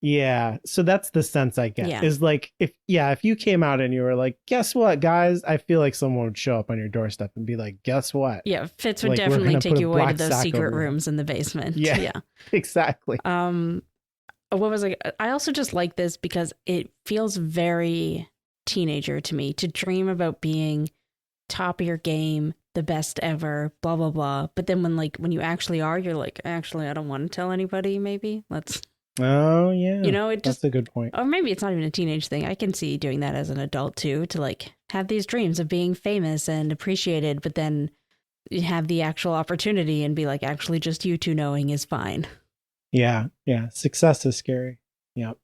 Yeah. So that's the sense I get is like, if you came out and you were like, guess what, guys, I feel like someone would show up on your doorstep and be like, guess what? Yeah. Fitz would definitely take you away to those secret rooms in the basement. Yeah, exactly. What was I also just like this because it feels very teenager to me to dream about being top of your game, the best ever, blah, blah, blah. But then when you actually are, you're like, actually, I don't want to tell anybody. Maybe Oh, yeah. That's a good point. Or maybe it's not even a teenage thing. I can see doing that as an adult too, to like have these dreams of being famous and appreciated, but then you have the actual opportunity and be like, actually, just you two knowing is fine. Yeah. Yeah. Success is scary. Yep.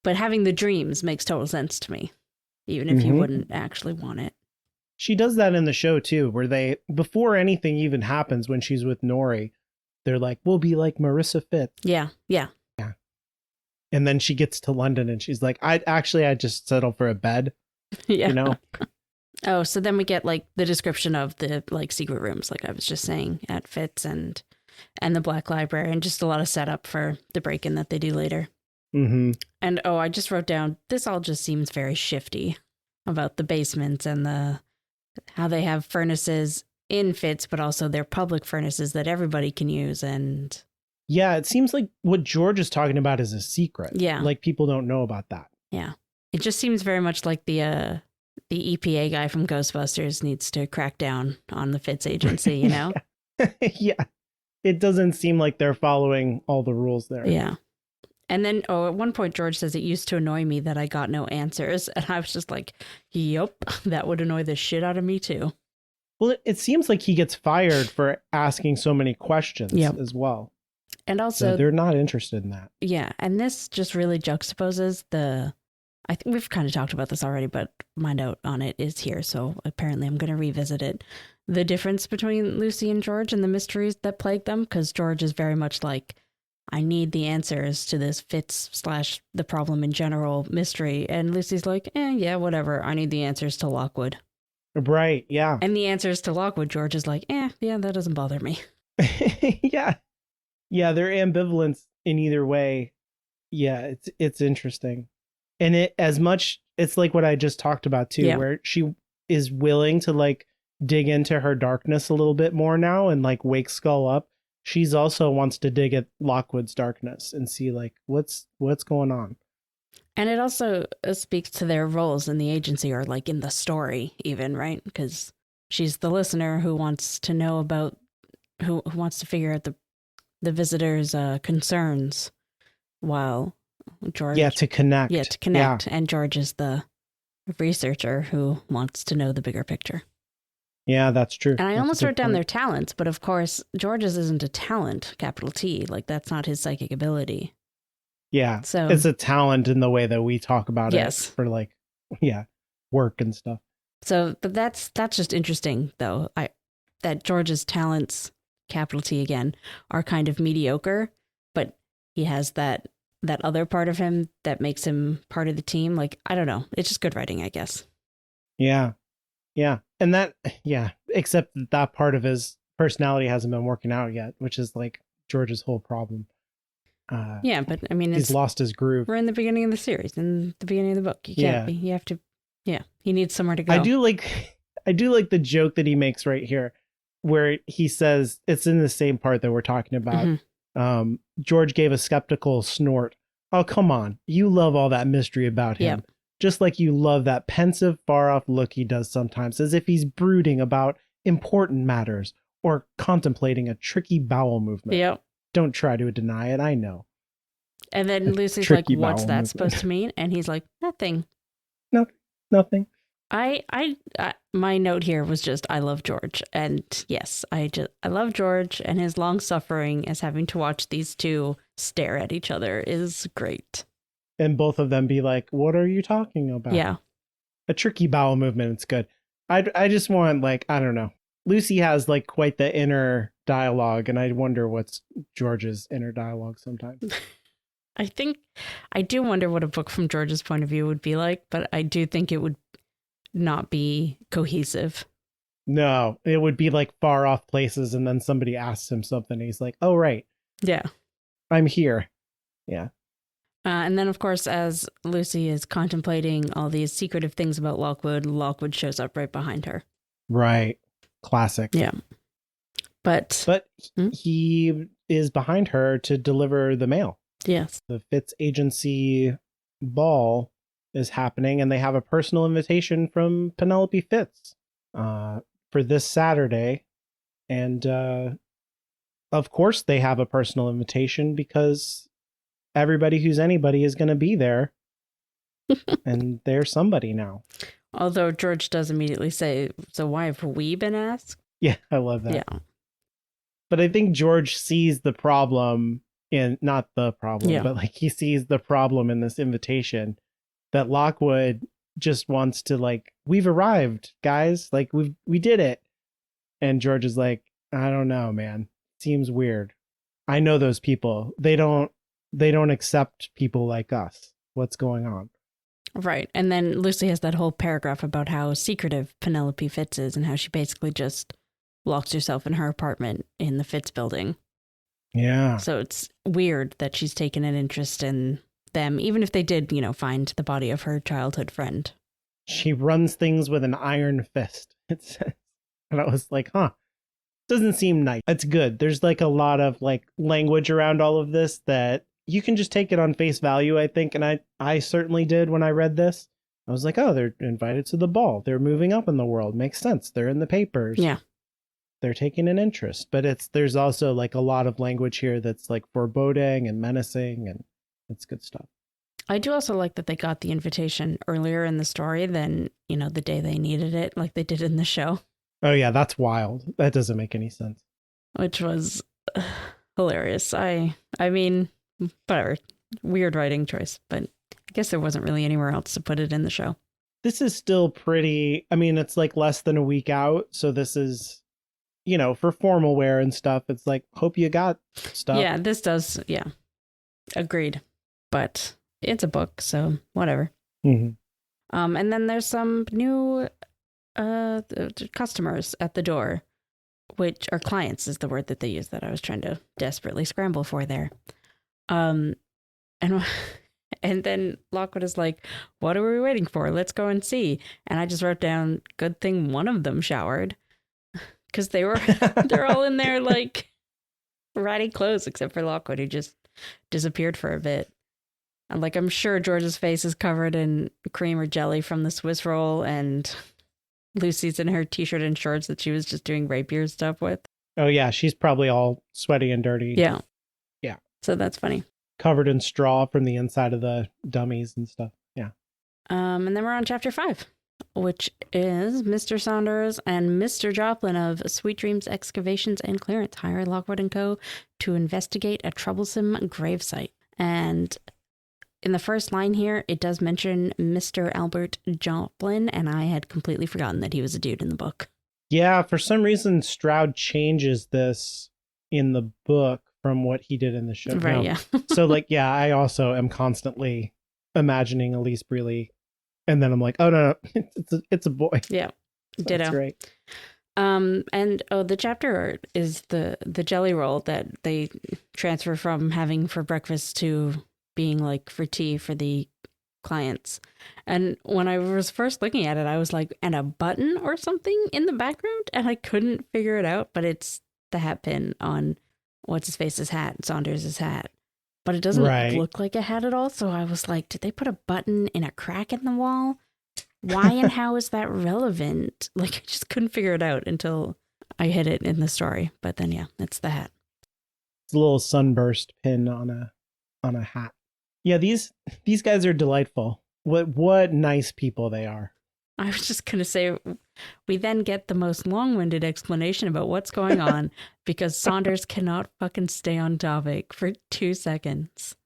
But having the dreams makes total sense to me, even if you wouldn't actually want it. She does that in the show too, where before anything even happens, when she's with Nori, they're like, we'll be like Marissa Fitz. Yeah. And then she gets to London and she's like, I just settle for a bed. Yeah. Oh, so then we get like the description of the like secret rooms, like I was just saying, at Fitz, and and the Black Library, and just a lot of setup for the break-in that they do later. Mm-hmm. And I just wrote down, this all just seems very shifty about the basements and how they have furnaces in Fitz, but also they're public furnaces that everybody can use. And yeah, it seems like what George is talking about is a secret. Yeah. Like people don't know about that. Yeah. It just seems very much like the EPA guy from Ghostbusters needs to crack down on the Fitz agency, you know? Yeah. It doesn't seem like they're following all the rules there. Yeah. And then, at one point, George says, it used to annoy me that I got no answers. And I was just like, yep, that would annoy the shit out of me too. Well, it seems like he gets fired for asking so many questions as well. And also, so they're not interested in that. Yeah. And this just really juxtaposes I think we've kind of talked about this already, but my note on it is here. So apparently I'm going to revisit it. The difference between Lucy and George and the mysteries that plague them, because George is very much like, I need the answers to this Fitz / the problem in general mystery. And Lucy's like, yeah, whatever. I need the answers to Lockwood. Right. Yeah. And the answers to Lockwood, George is like, yeah, that doesn't bother me. Yeah. Yeah. Their ambivalence in either way. Yeah. It's interesting. And it's like what I just talked about too, where she is willing to like dig into her darkness a little bit more now and like wake Skull up. She's also wants to dig at Lockwood's darkness and see like what's going on. And it also speaks to their roles in the agency, or like in the story even, right? Because she's the listener who wants to know about, who wants to figure out the visitor's concerns, while George... Yeah, to connect. Yeah, to connect. Yeah. And George is the researcher who wants to know the bigger picture. Yeah, that's true. And I almost wrote down their talents, but of course, George's isn't a talent, capital T. Like, that's not his psychic ability. Yeah, so it's a talent in the way that we talk about it for like, work and stuff. So, but that's just interesting, though. That George's talents, capital T again, are kind of mediocre, but he has that other part of him that makes him part of the team. Like, I don't know. It's just good writing, I guess. Yeah. Yeah. And except that part of his personality hasn't been working out yet, which is like George's whole problem. Yeah, but I mean, he's lost his groove. We're in the beginning of the series, in the beginning of the book. You can't be. You have to. Yeah, he needs somewhere to go. I do like the joke that he makes right here, where he says it's in the same part that we're talking about. Mm-hmm. George gave a skeptical snort. Oh, come on! You love all that mystery about him. Yep. Just like you love that pensive, far-off look he does sometimes, as if he's brooding about important matters or contemplating a tricky bowel movement. Yep. Don't try to deny it, I know. And then Lucy's like, what's that supposed to mean? And he's like, nothing. No, nothing. My note here was just, I love George. And yes, I love George, and his long suffering as having to watch these two stare at each other is great. And both of them be like, what are you talking about? Yeah. A tricky bowel movement. It's good. I just want, like, I don't know. Lucy has like quite the inner dialogue, and I wonder what's George's inner dialogue sometimes. I do wonder what a book from George's point of view would be like, but I do think it would not be cohesive. No, it would be like far off places, and then somebody asks him something, and he's like, oh, right. Yeah. I'm here. Yeah. And then, of course, as Lucy is contemplating all these secretive things about Lockwood shows up right behind her. Right. Classic. Yeah. But he is behind her to deliver the mail. Yes. The Fitz agency ball is happening, and they have a personal invitation from Penelope Fitz for this Saturday. And of course they have a personal invitation because everybody who's anybody is going to be there. And they're somebody now. Although George does immediately say, so why have we been asked? Yeah, I love that. Yeah. But I think George sees the problem not the problem, but like he sees the problem in this invitation that Lockwood just wants to, like, we've arrived, guys. Like, we did it. And George is like, I don't know, man. Seems weird. I know those people. They don't accept people like us. What's going on? Right. And then Lucy has that whole paragraph about how secretive Penelope Fitz is and how she basically just locks herself in her apartment in the Fitz building. Yeah. So it's weird that she's taken an interest in them, even if they did, find the body of her childhood friend. She runs things with an iron fist, it says. And I was like, huh, doesn't seem nice. It's good. There's like a lot of like language around all of this that you can just take it on face value, I think. And I certainly did when I read this. I was like, oh, they're invited to the ball. They're moving up in the world. Makes sense. They're in the papers. Yeah. They're taking an interest. But there's also like a lot of language here that's like foreboding and menacing, and it's good stuff. I do also like that they got the invitation earlier in the story than, the day they needed it, like they did in the show. Oh, yeah, that's wild. That doesn't make any sense. Which was hilarious. I mean, whatever. Weird writing choice, but I guess there wasn't really anywhere else to put it in the show. This is still pretty, I mean, it's like less than a week out. So this is, for formal wear and stuff, it's like, hope you got stuff. Yeah, this does. Yeah. Agreed. But it's a book, so whatever. Mm-hmm. And then there's some new customers at the door, which are clients is the word that they use that I was trying to desperately scramble for there. And then Lockwood is like, what are we waiting for? Let's go and see. And I just wrote down, good thing one of them showered, because they're all in their like ratty clothes except for Lockwood, who just disappeared for a bit. And like, I'm sure George's face is covered in cream or jelly from the Swiss roll, and Lucy's in her t-shirt and shorts that she was just doing rapier stuff with. Oh, yeah. She's probably all sweaty and dirty. Yeah. Yeah. So that's funny. Covered in straw from the inside of the dummies and stuff. Yeah. And then we're on chapter 5, which is Mr. Saunders and Mr. Joplin of Sweet Dreams Excavations and Clearance hire Lockwood & Co. to investigate a troublesome gravesite. And in the first line here, it does mention Mr. Albert Joplin, and I had completely forgotten that he was a dude in the book. Yeah, for some reason, Stroud changes this in the book from what he did in the show. Right, yeah. So, like, yeah, I also am constantly imagining Elise Brealey, and then I'm like, oh, no, it's a boy. Yeah, ditto. That's great. And the chapter art is the jelly roll that they transfer from having for breakfast to being like for tea for the clients. And when I was first looking at it, I was like, and a button or something in the background, and I couldn't figure it out, but it's the hat pin on what's his face's hat, Saunders' hat. But it doesn't look like a hat at all. So I was like, did they put a button in a crack in the wall? Why and how is that relevant? Like, I just couldn't figure it out until I hit it in the story. But then, yeah, it's the hat. It's a little sunburst pin on a hat. Yeah, these guys are delightful. What nice people they are. I was just going to say, we then get the most long-winded explanation about what's going on because Saunders cannot fucking stay on topic for 2 seconds.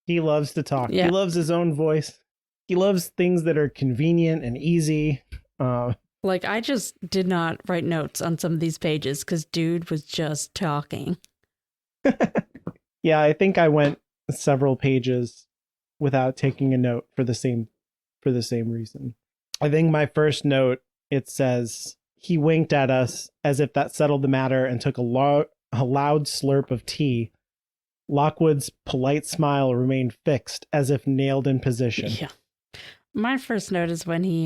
He loves to talk. Yeah. He loves his own voice. He loves things that are convenient and easy. Like, I just did not write notes on some of these pages because dude was just talking. Yeah, I think I went several pages without taking a note for the same reason. I think my first note, it says, he winked at us as if that settled the matter and took a loud slurp of tea. Lockwood's polite smile remained fixed as if nailed in position. Yeah. My first note is when he,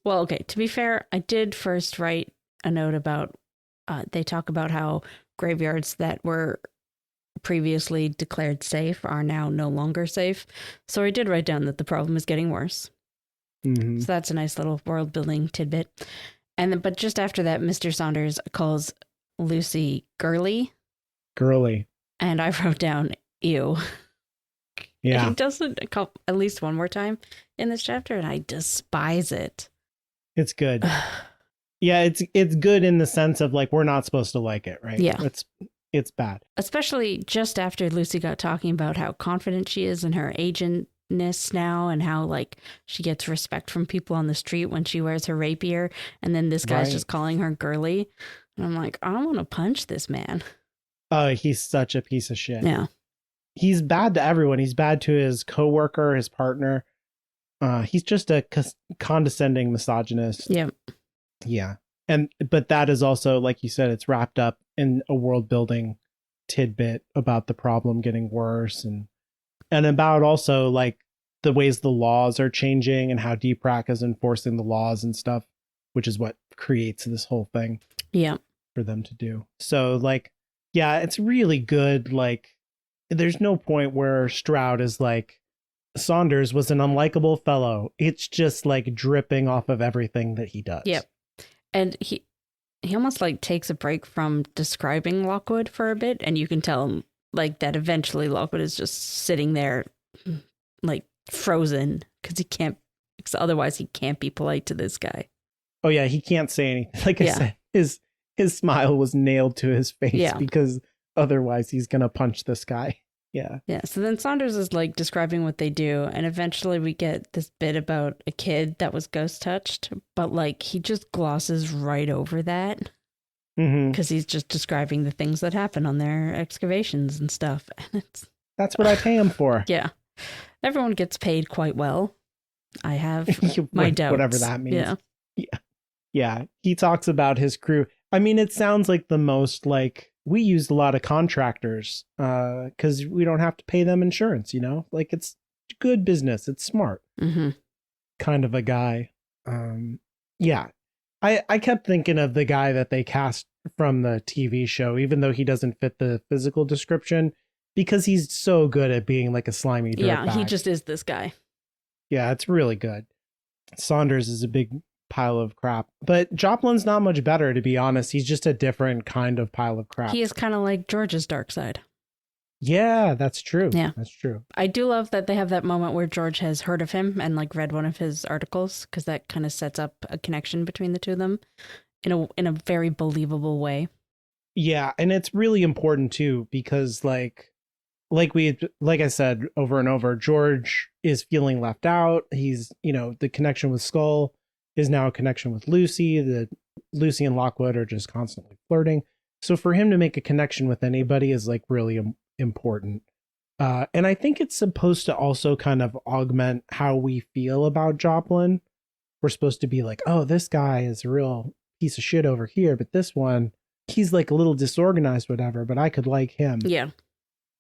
well, okay, to be fair, I did first write a note about, they talk about how graveyards that were previously declared safe are now no longer safe. So I did write down that the problem is getting worse. Mm-hmm. So that's a nice little world building tidbit. And then, but just after that, Mr. Saunders calls Lucy girly. Girly. And I wrote down, ew. Yeah. He does it at least one more time in this chapter, and I despise it. It's good. Yeah, it's good in the sense of like, we're not supposed to like it, right? Yeah. It's bad. Especially just after Lucy got talking about how confident she is in her agentness now and how like she gets respect from people on the street when she wears her rapier. And then this guy's just calling her girly. And I'm like, I want to punch this man. Oh, he's such a piece of shit. Yeah. He's bad to everyone. He's bad to his coworker, his partner. He's just a condescending misogynist. Yeah. Yeah. But that is also, like you said, it's wrapped up in a world building tidbit about the problem getting worse, and about also like the ways the laws are changing and how DPRAC is enforcing the laws and stuff, which is what creates this whole thing. Yeah. For them to do. So like, yeah, it's really good. Like, there's no point where Stroud is like, Saunders was an unlikable fellow. It's just like dripping off of everything that he does. Yep. And he almost like takes a break from describing Lockwood for a bit, and you can tell like that eventually Lockwood is just sitting there like frozen because otherwise he can't be polite to this guy. Oh yeah, he can't say anything. Like I said, his smile was nailed to his face because otherwise he's gonna punch this guy. Yeah. Yeah. So then Saunders is like describing what they do, and eventually we get this bit about a kid that was ghost touched, but like he just glosses right over that because he's just describing the things that happen on their excavations and stuff. And that's what I pay him for. Yeah. Everyone gets paid quite well. I have my doubts. Whatever that means. Yeah. Yeah. Yeah. He talks about his crew. I mean, it sounds like the most like we used a lot of contractors because we don't have to pay them insurance, you know, like it's good business. It's smart kind of a guy. Yeah. I kept thinking of the guy that they cast from the TV show, even though he doesn't fit the physical description, because he's so good at being like a slimy dirtbag. Yeah, he just is this guy. Yeah, it's really good. Saunders is a big pile of crap, but Joplin's not much better, to be honest. He's just a different kind of pile of crap. He is kind of like George's dark side. Yeah, that's true. Yeah, that's true. I do love that they have that moment where George has heard of him and like read one of his articles, because that kind of sets up a connection between the two of them in a very believable way. Yeah, and it's really important too, because like I said over and over, George is feeling left out. He's, you know, the connection with Skull is now a connection with Lucy. Lucy and Lockwood are just constantly flirting. So for him to make a connection with anybody is like really important. And I think it's supposed to also kind of augment how we feel about Joplin. We're supposed to be like, oh, this guy is a real piece of shit over here, but this one, he's like a little disorganized, whatever, but I could like him. Yeah.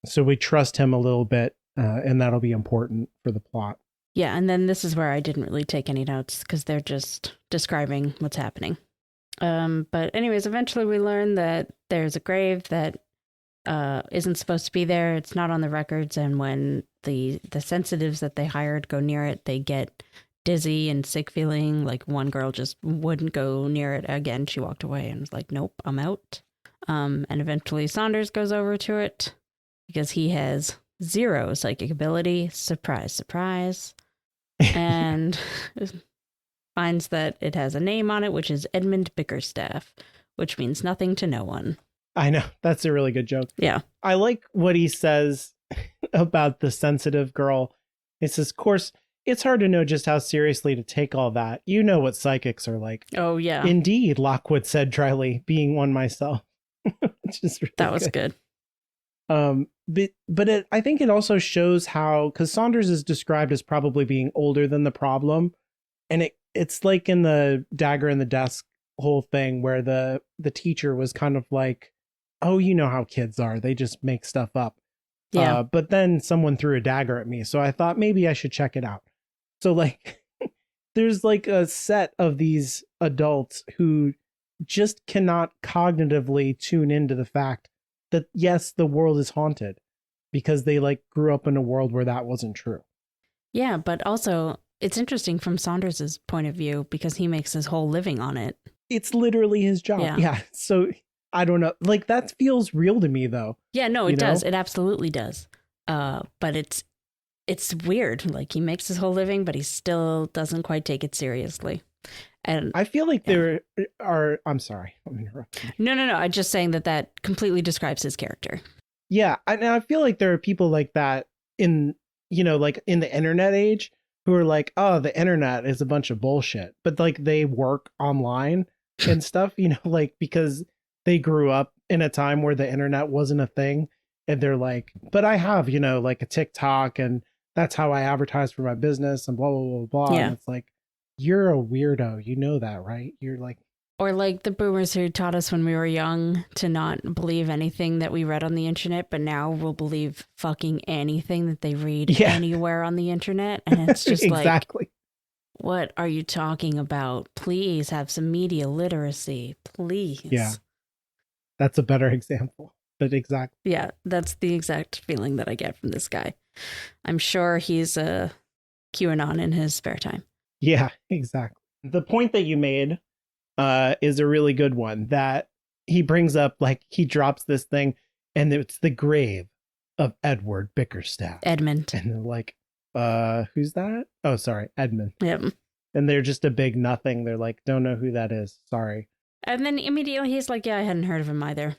So we trust him a little bit, and that'll be important for the plot. Yeah, and then this is where I didn't really take any notes because they're just describing what's happening. But anyways, eventually we learn that there's a grave that isn't supposed to be there. It's not on the records, and when the sensitives that they hired go near it, they get dizzy and sick feeling. Like one girl just wouldn't go near it again. She walked away and was like, nope, I'm out. And eventually Saunders goes over to it because he has 0 psychic ability. Surprise, surprise. And finds that it has a name on it, which is Edmund Bickerstaff, which means nothing to no one. I know. That's a really good joke. Yeah. I like what he says about the sensitive girl. It says, of course, it's hard to know just how seriously to take all that. You know what psychics are like. Oh, yeah. Indeed, Lockwood said dryly, being one myself. Really that was good. But I think it also shows how, because Saunders is described as probably being older than the problem, and it's like in the dagger in the desk whole thing where the teacher was kind of like, oh, you know how kids are, they just make stuff up. Yeah. But then someone threw a dagger at me, so I thought maybe I should check it out. So like there's like a set of these adults who just cannot cognitively tune into the fact that yes, the world is haunted, because they like grew up in a world where that wasn't true. Yeah, but also it's interesting from Saunders's point of view because he makes his whole living on it. It's literally his job. Yeah. So I don't know. Like that feels real to me though. Yeah, no, it does. It absolutely does. But it's weird. Like he makes his whole living, but he still doesn't quite take it seriously. And I feel like there are, I'm sorry, I'm interrupting. No. I'm just saying that completely describes his character. Yeah. I feel like there are people like that in, like in the internet age who are like, oh, the internet is a bunch of bullshit, but like they work online and stuff, like because they grew up in a time where the internet wasn't a thing. And they're like, but I have, like a TikTok and that's how I advertise for my business and blah, blah, blah, blah. Yeah. And it's like, you're a weirdo. You know that, right? You're like, Or like the boomers who taught us when we were young to not believe anything that we read on the internet, but now we'll believe fucking anything that they read Yeah. anywhere on the internet. And it's just exactly. what are you talking about? Please have some media literacy. Please. Yeah. That's a better example. But exactly. Yeah, that's the exact feeling that I get from this guy. I'm sure he's a QAnon in his spare time. Yeah, exactly. The point that you made is a really good one, that he brings up, like, he drops this thing and it's the grave of Edward Bickerstaff. Edmund. And they're like, who's that? Oh, sorry, Edmund. Yep. And they're just a big nothing. They're like, don't know who that is. Sorry. And then immediately he's like, yeah, I hadn't heard of him either.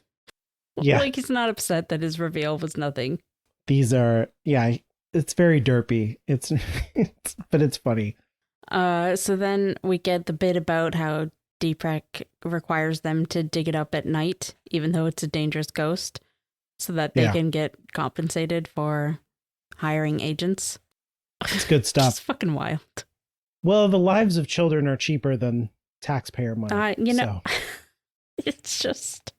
Yeah. Like, he's not upset that his reveal was nothing. These are, yeah, it's very derpy. It's but it's funny. So then we get the bit about how Deepak requires them to dig it up at night, even though it's a dangerous ghost, so that they can get compensated for hiring agents. It's good stuff. It's fucking wild. Well, the lives of children are cheaper than taxpayer money. It's just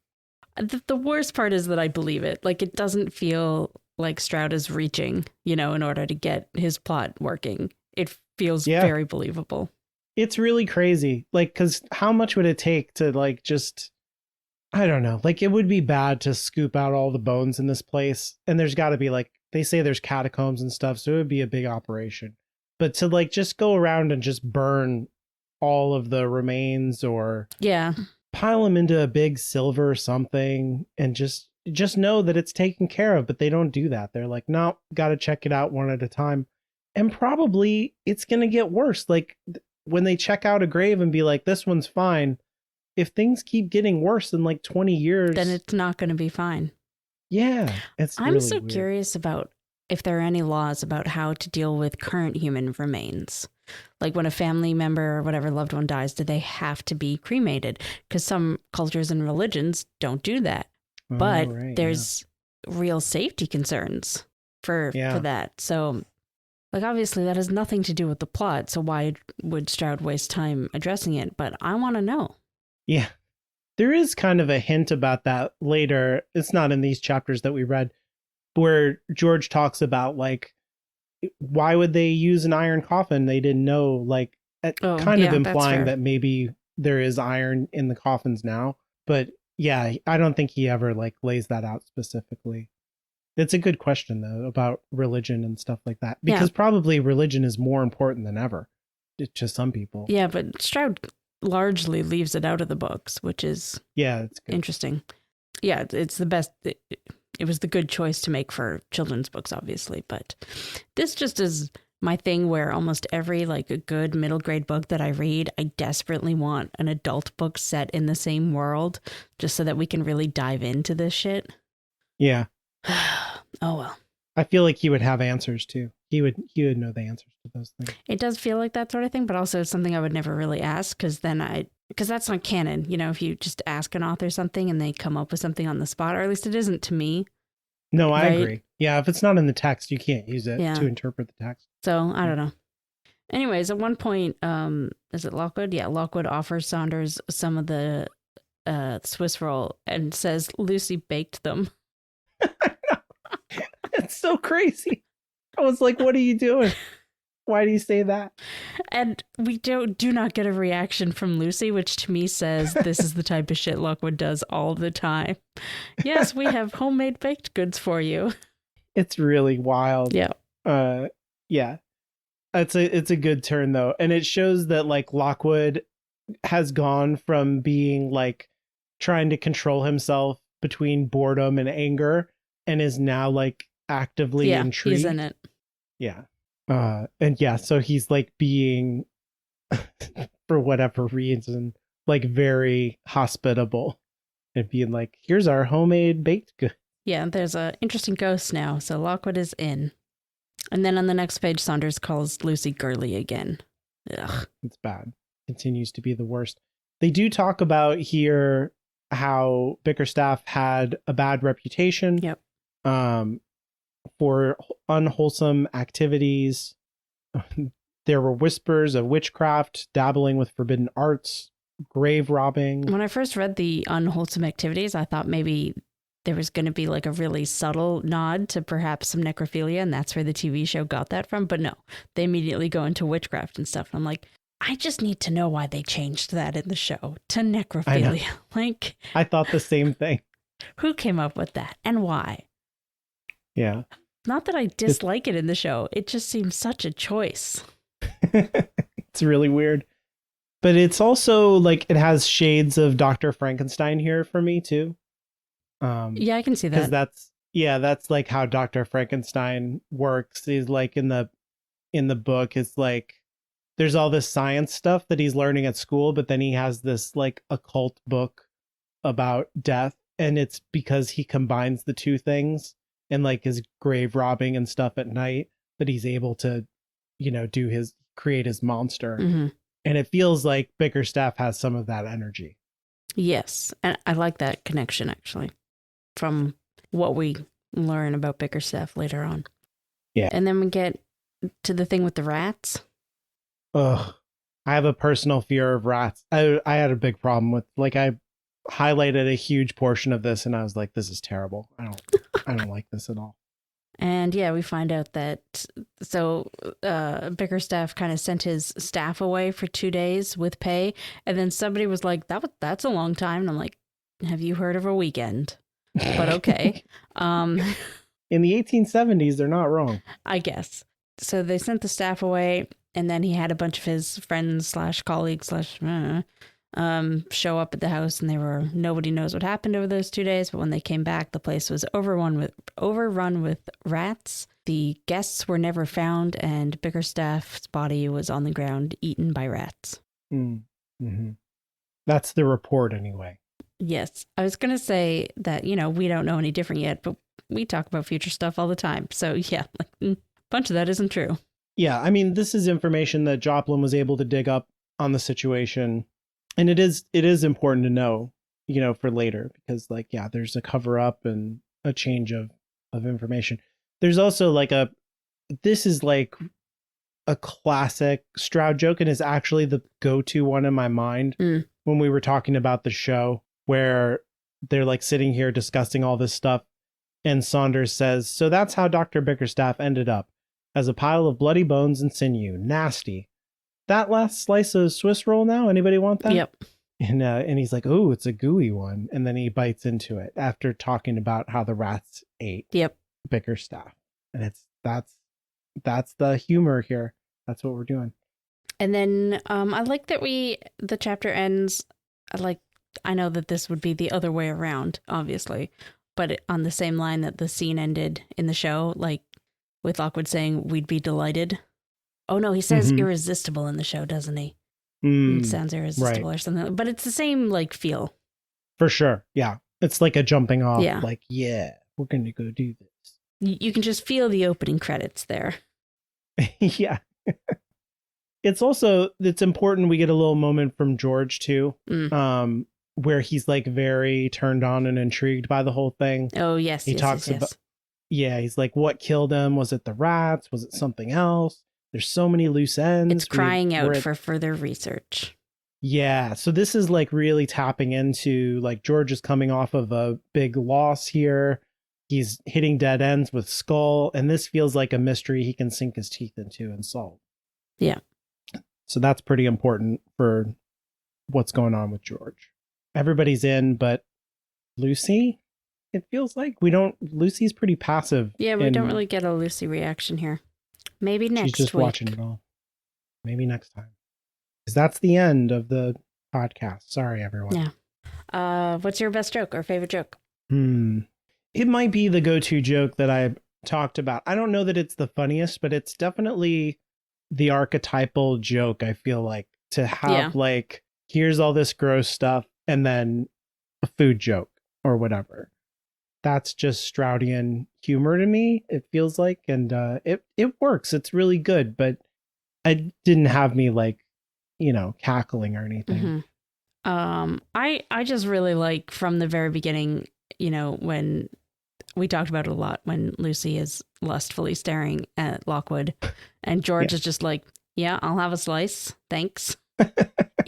the worst part is that I believe it. Like, it doesn't feel like Stroud is reaching, in order to get his plot working. It feels very believable. It's really crazy. Like, because how much would it take to, like, just, I don't know. Like, it would be bad to scoop out all the bones in this place. And there's got to be, like, they say there's catacombs and stuff, so it would be a big operation. But to, like, just go around and just burn all of the remains, or pile them into a big silver or something, and just know that it's taken care of. But they don't do that. They're like, no, got to check it out one at a time. And probably it's going to get worse. Like, when they check out a grave and be like, this one's fine, if things keep getting worse in like 20 years, then it's not going to be fine. Yeah. I'm really so weird. Curious about if there are any laws about how to deal with current human remains. Like, when a family member or whatever loved one dies, do they have to be cremated? Because some cultures and religions don't do that. But there's real safety concerns for that. So, like, obviously that has nothing to do with the plot. So why would Stroud waste time addressing it? But I want to know. Yeah. There is kind of a hint about that later. It's not in these chapters that we read, where George talks about, like, why would they use an iron coffin? They didn't know, like, kind of implying that maybe there is iron in the coffins now. But yeah, I don't think he ever, like, lays that out specifically. It's a good question, though, about religion and stuff like that, because probably religion is more important than ever to some people. Yeah, but Stroud largely leaves it out of the books, which is it's good. Interesting. Yeah, it's the best. It was the good choice to make for children's books, obviously, but this just is my thing, where almost every, like, a good middle grade book that I read, I desperately want an adult book set in the same world, just so that we can really dive into this shit. Yeah. Oh well. I feel like he would have answers too. He would know the answers to those things. It does feel like that sort of thing, but also it's something I would never really ask, because that's not canon. If you just ask an author something and they come up with something on the spot, or at least it isn't to me. No, I agree. Yeah, if it's not in the text, you can't use it to interpret the text. So I don't know. Anyways, at one point, is it Lockwood? Yeah, Lockwood offers Saunders some of the Swiss roll and says Lucy baked them. It's so crazy. I was like, what are you doing? Why do you say that? And we do not get a reaction from Lucy, which to me says this is the type of shit Lockwood does all the time. Yes, we have homemade baked goods for you. It's really wild. Yeah. Yeah. It's a good turn, though. And it shows that, like, Lockwood has gone from being, like, trying to control himself between boredom and anger, and is now, like, actively intrigued. He's in it. Yeah. So he's, like, being for whatever reason, like, very hospitable and being like, here's our homemade baked good. Yeah, there's a interesting ghost now, so Lockwood is in. And then on the next page, Saunders calls Lucy girly again. Ugh. It's bad. Continues to be the worst. They do talk about here how Bickerstaff had a bad reputation. Yep. For unwholesome activities. There were whispers of witchcraft, dabbling with forbidden arts. grave robbing. When I first read the unwholesome activities, I thought maybe there was going to be like a really subtle nod to perhaps some necrophilia, and that's where the TV show got that from. But no, they immediately go into witchcraft and stuff. And I'm like, I just need to know why they changed that in the show to necrophilia. Like, I thought the same thing. Who came up with that and why? Yeah. Not that I dislike it in the show. It just seems such a choice. It's really weird. But it's also like it has shades of Dr. Frankenstein here for me too. Yeah, I can see that. Because that's like how Dr. Frankenstein works. He's like in the book, it's like there's all this science stuff that he's learning at school, but then he has this like occult book about death, and it's because he combines the two things and like his grave robbing and stuff at night that he's able to, create his monster. Mm-hmm. And it feels like Bickerstaff has some of that energy. Yes, and I like that connection actually from what we learn about Bickerstaff later on. Yeah. And then we get to the thing with the rats. Ugh. I have a personal fear of rats. I had a big problem with, like, I highlighted a huge portion of this and I was like, this is terrible. I don't like this at all. And yeah, we find out that Bickerstaff kind of sent his staff away for 2 days with pay, and then somebody was like, that's a long time. And I'm like, have you heard of a weekend? But okay. In the 1870s, they're not wrong, I guess. So they sent the staff away, and then he had a bunch of his friends / colleagues show up at the house, and nobody knows what happened over those 2 days. But when they came back, the place was overrun with rats. The guests were never found, and Bickerstaff's body was on the ground, eaten by rats. Mm-hmm. That's the report anyway. Yes. I was going to say that, we don't know any different yet, but we talk about future stuff all the time. So yeah, a bunch of that isn't true. Yeah. I mean, this is information that Joplin was able to dig up on the situation. And it is important to know, for later, because there's a cover up and a change of information. There's also this is like a classic Stroud joke, and is actually the go-to one in my mind when we were talking about the show, where they're like sitting here discussing all this stuff. And Saunders says, so that's how Dr. Bickerstaff ended up, as a pile of bloody bones and sinew. Nasty. That last slice of Swiss roll now? Anybody want that? Yep. And he's like, oh, it's a gooey one. And then he bites into it after talking about how the rats ate Bickerstaff. And that's the humor here. That's what we're doing. And then I like that the chapter ends, I know that this would be the other way around, obviously, but on the same line that the scene ended in the show, like with Lockwood saying, we'd be delighted. Oh, no, he says irresistible in the show, doesn't he? It sounds irresistible or something. But it's the same, feel. For sure. Yeah. It's like a jumping off. Yeah. We're going to go do this. You can just feel the opening credits there. Yeah. It's important we get a little moment from George, too, where he's very turned on and intrigued by the whole thing. Oh, yes. He talks about, he's like, what killed him? Was it the rats? Was it something else? There's so many loose ends. It's crying out for further research. Yeah. So this is really tapping into George is coming off of a big loss here. He's hitting dead ends with Skull. And this feels like a mystery he can sink his teeth into and solve. Yeah. So that's pretty important for what's going on with George. Everybody's in, but Lucy, it feels like Lucy's pretty passive. Yeah, we don't really get a Lucy reaction here. Maybe next week. She's just watching it all. Maybe next time. Because that's the end of the podcast. Sorry, everyone. Yeah. What's your best joke or favorite joke? It might be the go-to joke that I talked about. I don't know that it's the funniest, but it's definitely the archetypal joke, I feel like. To have here's all this gross stuff and then a food joke or whatever. That's just Stroudian humor to me, it feels like. And it works. It's really good, but it didn't have me cackling or anything. I just really like from the very beginning, when we talked about it a lot, when Lucy is lustfully staring at Lockwood and George is just like, yeah, I'll have a slice. Thanks.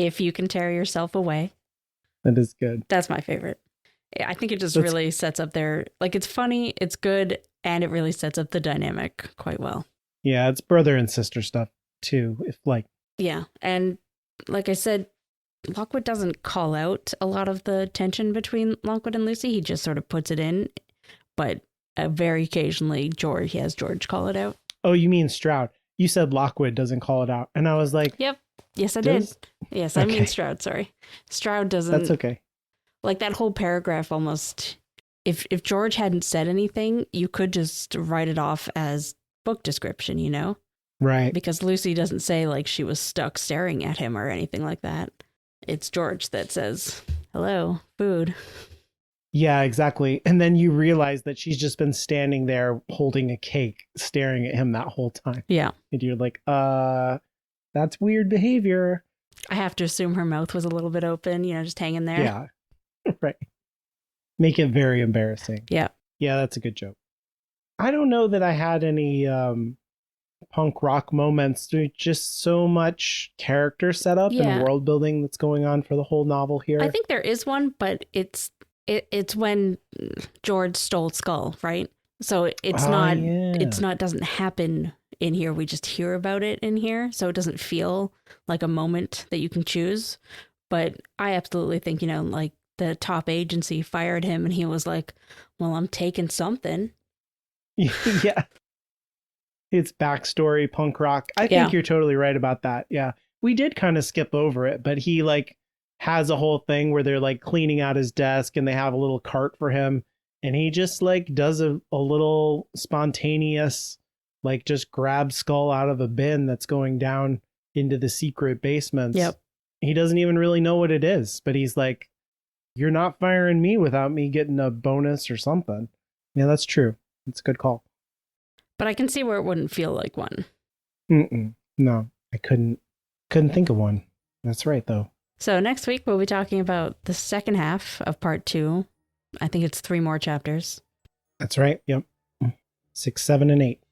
if you can tear yourself away. That is good. That's my favorite. I think it just That's- really sets up their, like, it's funny, it's good, and it really sets up the dynamic quite well. Yeah, it's brother and sister stuff too. If like, Yeah. And like I said, Lockwood doesn't call out a lot of the tension between Lockwood and Lucy. He just sort of puts it in. But very occasionally, George call it out. oh, you mean Stroud? You said Lockwood doesn't call it out, and I was like, Yep. Yes, I did. Yes, I mean Okay. Stroud. Sorry, Stroud doesn't. That's okay. Like that whole paragraph almost. If George hadn't said anything, you could just write it off as book description, you know? Right. Because Lucy doesn't say like she was stuck staring at him or anything like that. It's George that says, "Hello, food." Yeah, exactly. And then you realize that she's just been standing there holding a cake, staring at him that whole time. Yeah. And you're like, that's weird behavior. I have to assume her mouth was a little bit open, you know, just hanging there. Yeah. Right. Make it very embarrassing. Yeah. Yeah, that's a good joke. I don't know that I had any punk rock moments. There's just so much character setup and world building that's going on for the whole novel here. I think there is one, but it's when George stole Skull, right? So it's doesn't happen in here. We just hear about it in here. So it doesn't feel like a moment that you can choose. But I absolutely think, you know, like the top agency fired him and he was like, well, I'm taking something. Yeah. It's backstory punk rock. I think you're totally right about that. Yeah. We did kind of skip over it, but he like has a whole thing where they're like cleaning out his desk and they have a little cart for him. And he just like does a little spontaneous, like just grab Skull out of a bin that's going down into the secret basements. Yep. He doesn't even really know what it is, but he's like, you're not firing me without me getting a bonus or something. Yeah, that's true. It's a good call. But I can see where it wouldn't feel like one. No, I couldn't think of one. That's right, though. So next week, we'll be talking about the second half of part 2. I think it's 3 more chapters. That's right. Yep. 6, 7, and 8.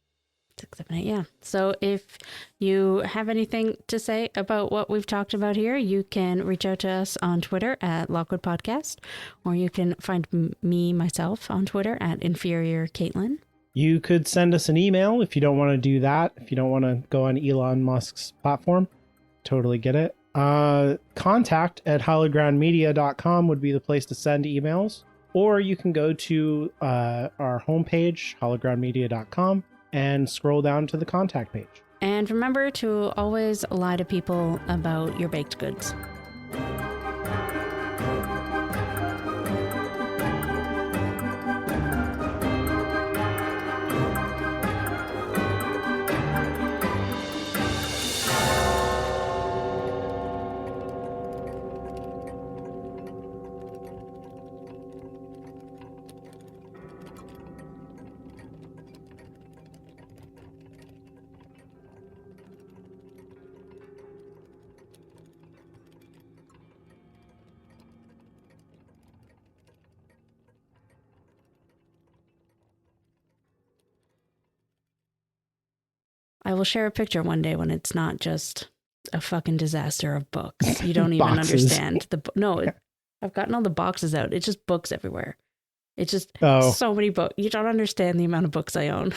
6, 7, 8, yeah. So if you have anything to say about what we've talked about here, you can reach out to us on Twitter at Lockwood Podcast, or you can find myself on Twitter at Inferior Caitlin. You could send us an email if you don't want to do that. If you don't want to go on Elon Musk's platform. Totally get it. Contact at hollowgroundmedia.com would be the place to send emails. Or you can go to our homepage, hollowgroundmedia.com, and scroll down to the contact page. And remember to always lie to people about your baked goods. I will share a picture one day when it's not just a fucking disaster of books. You don't even understand I've gotten all the boxes out. It's just books everywhere. It's just so many books. You don't understand the amount of books I own.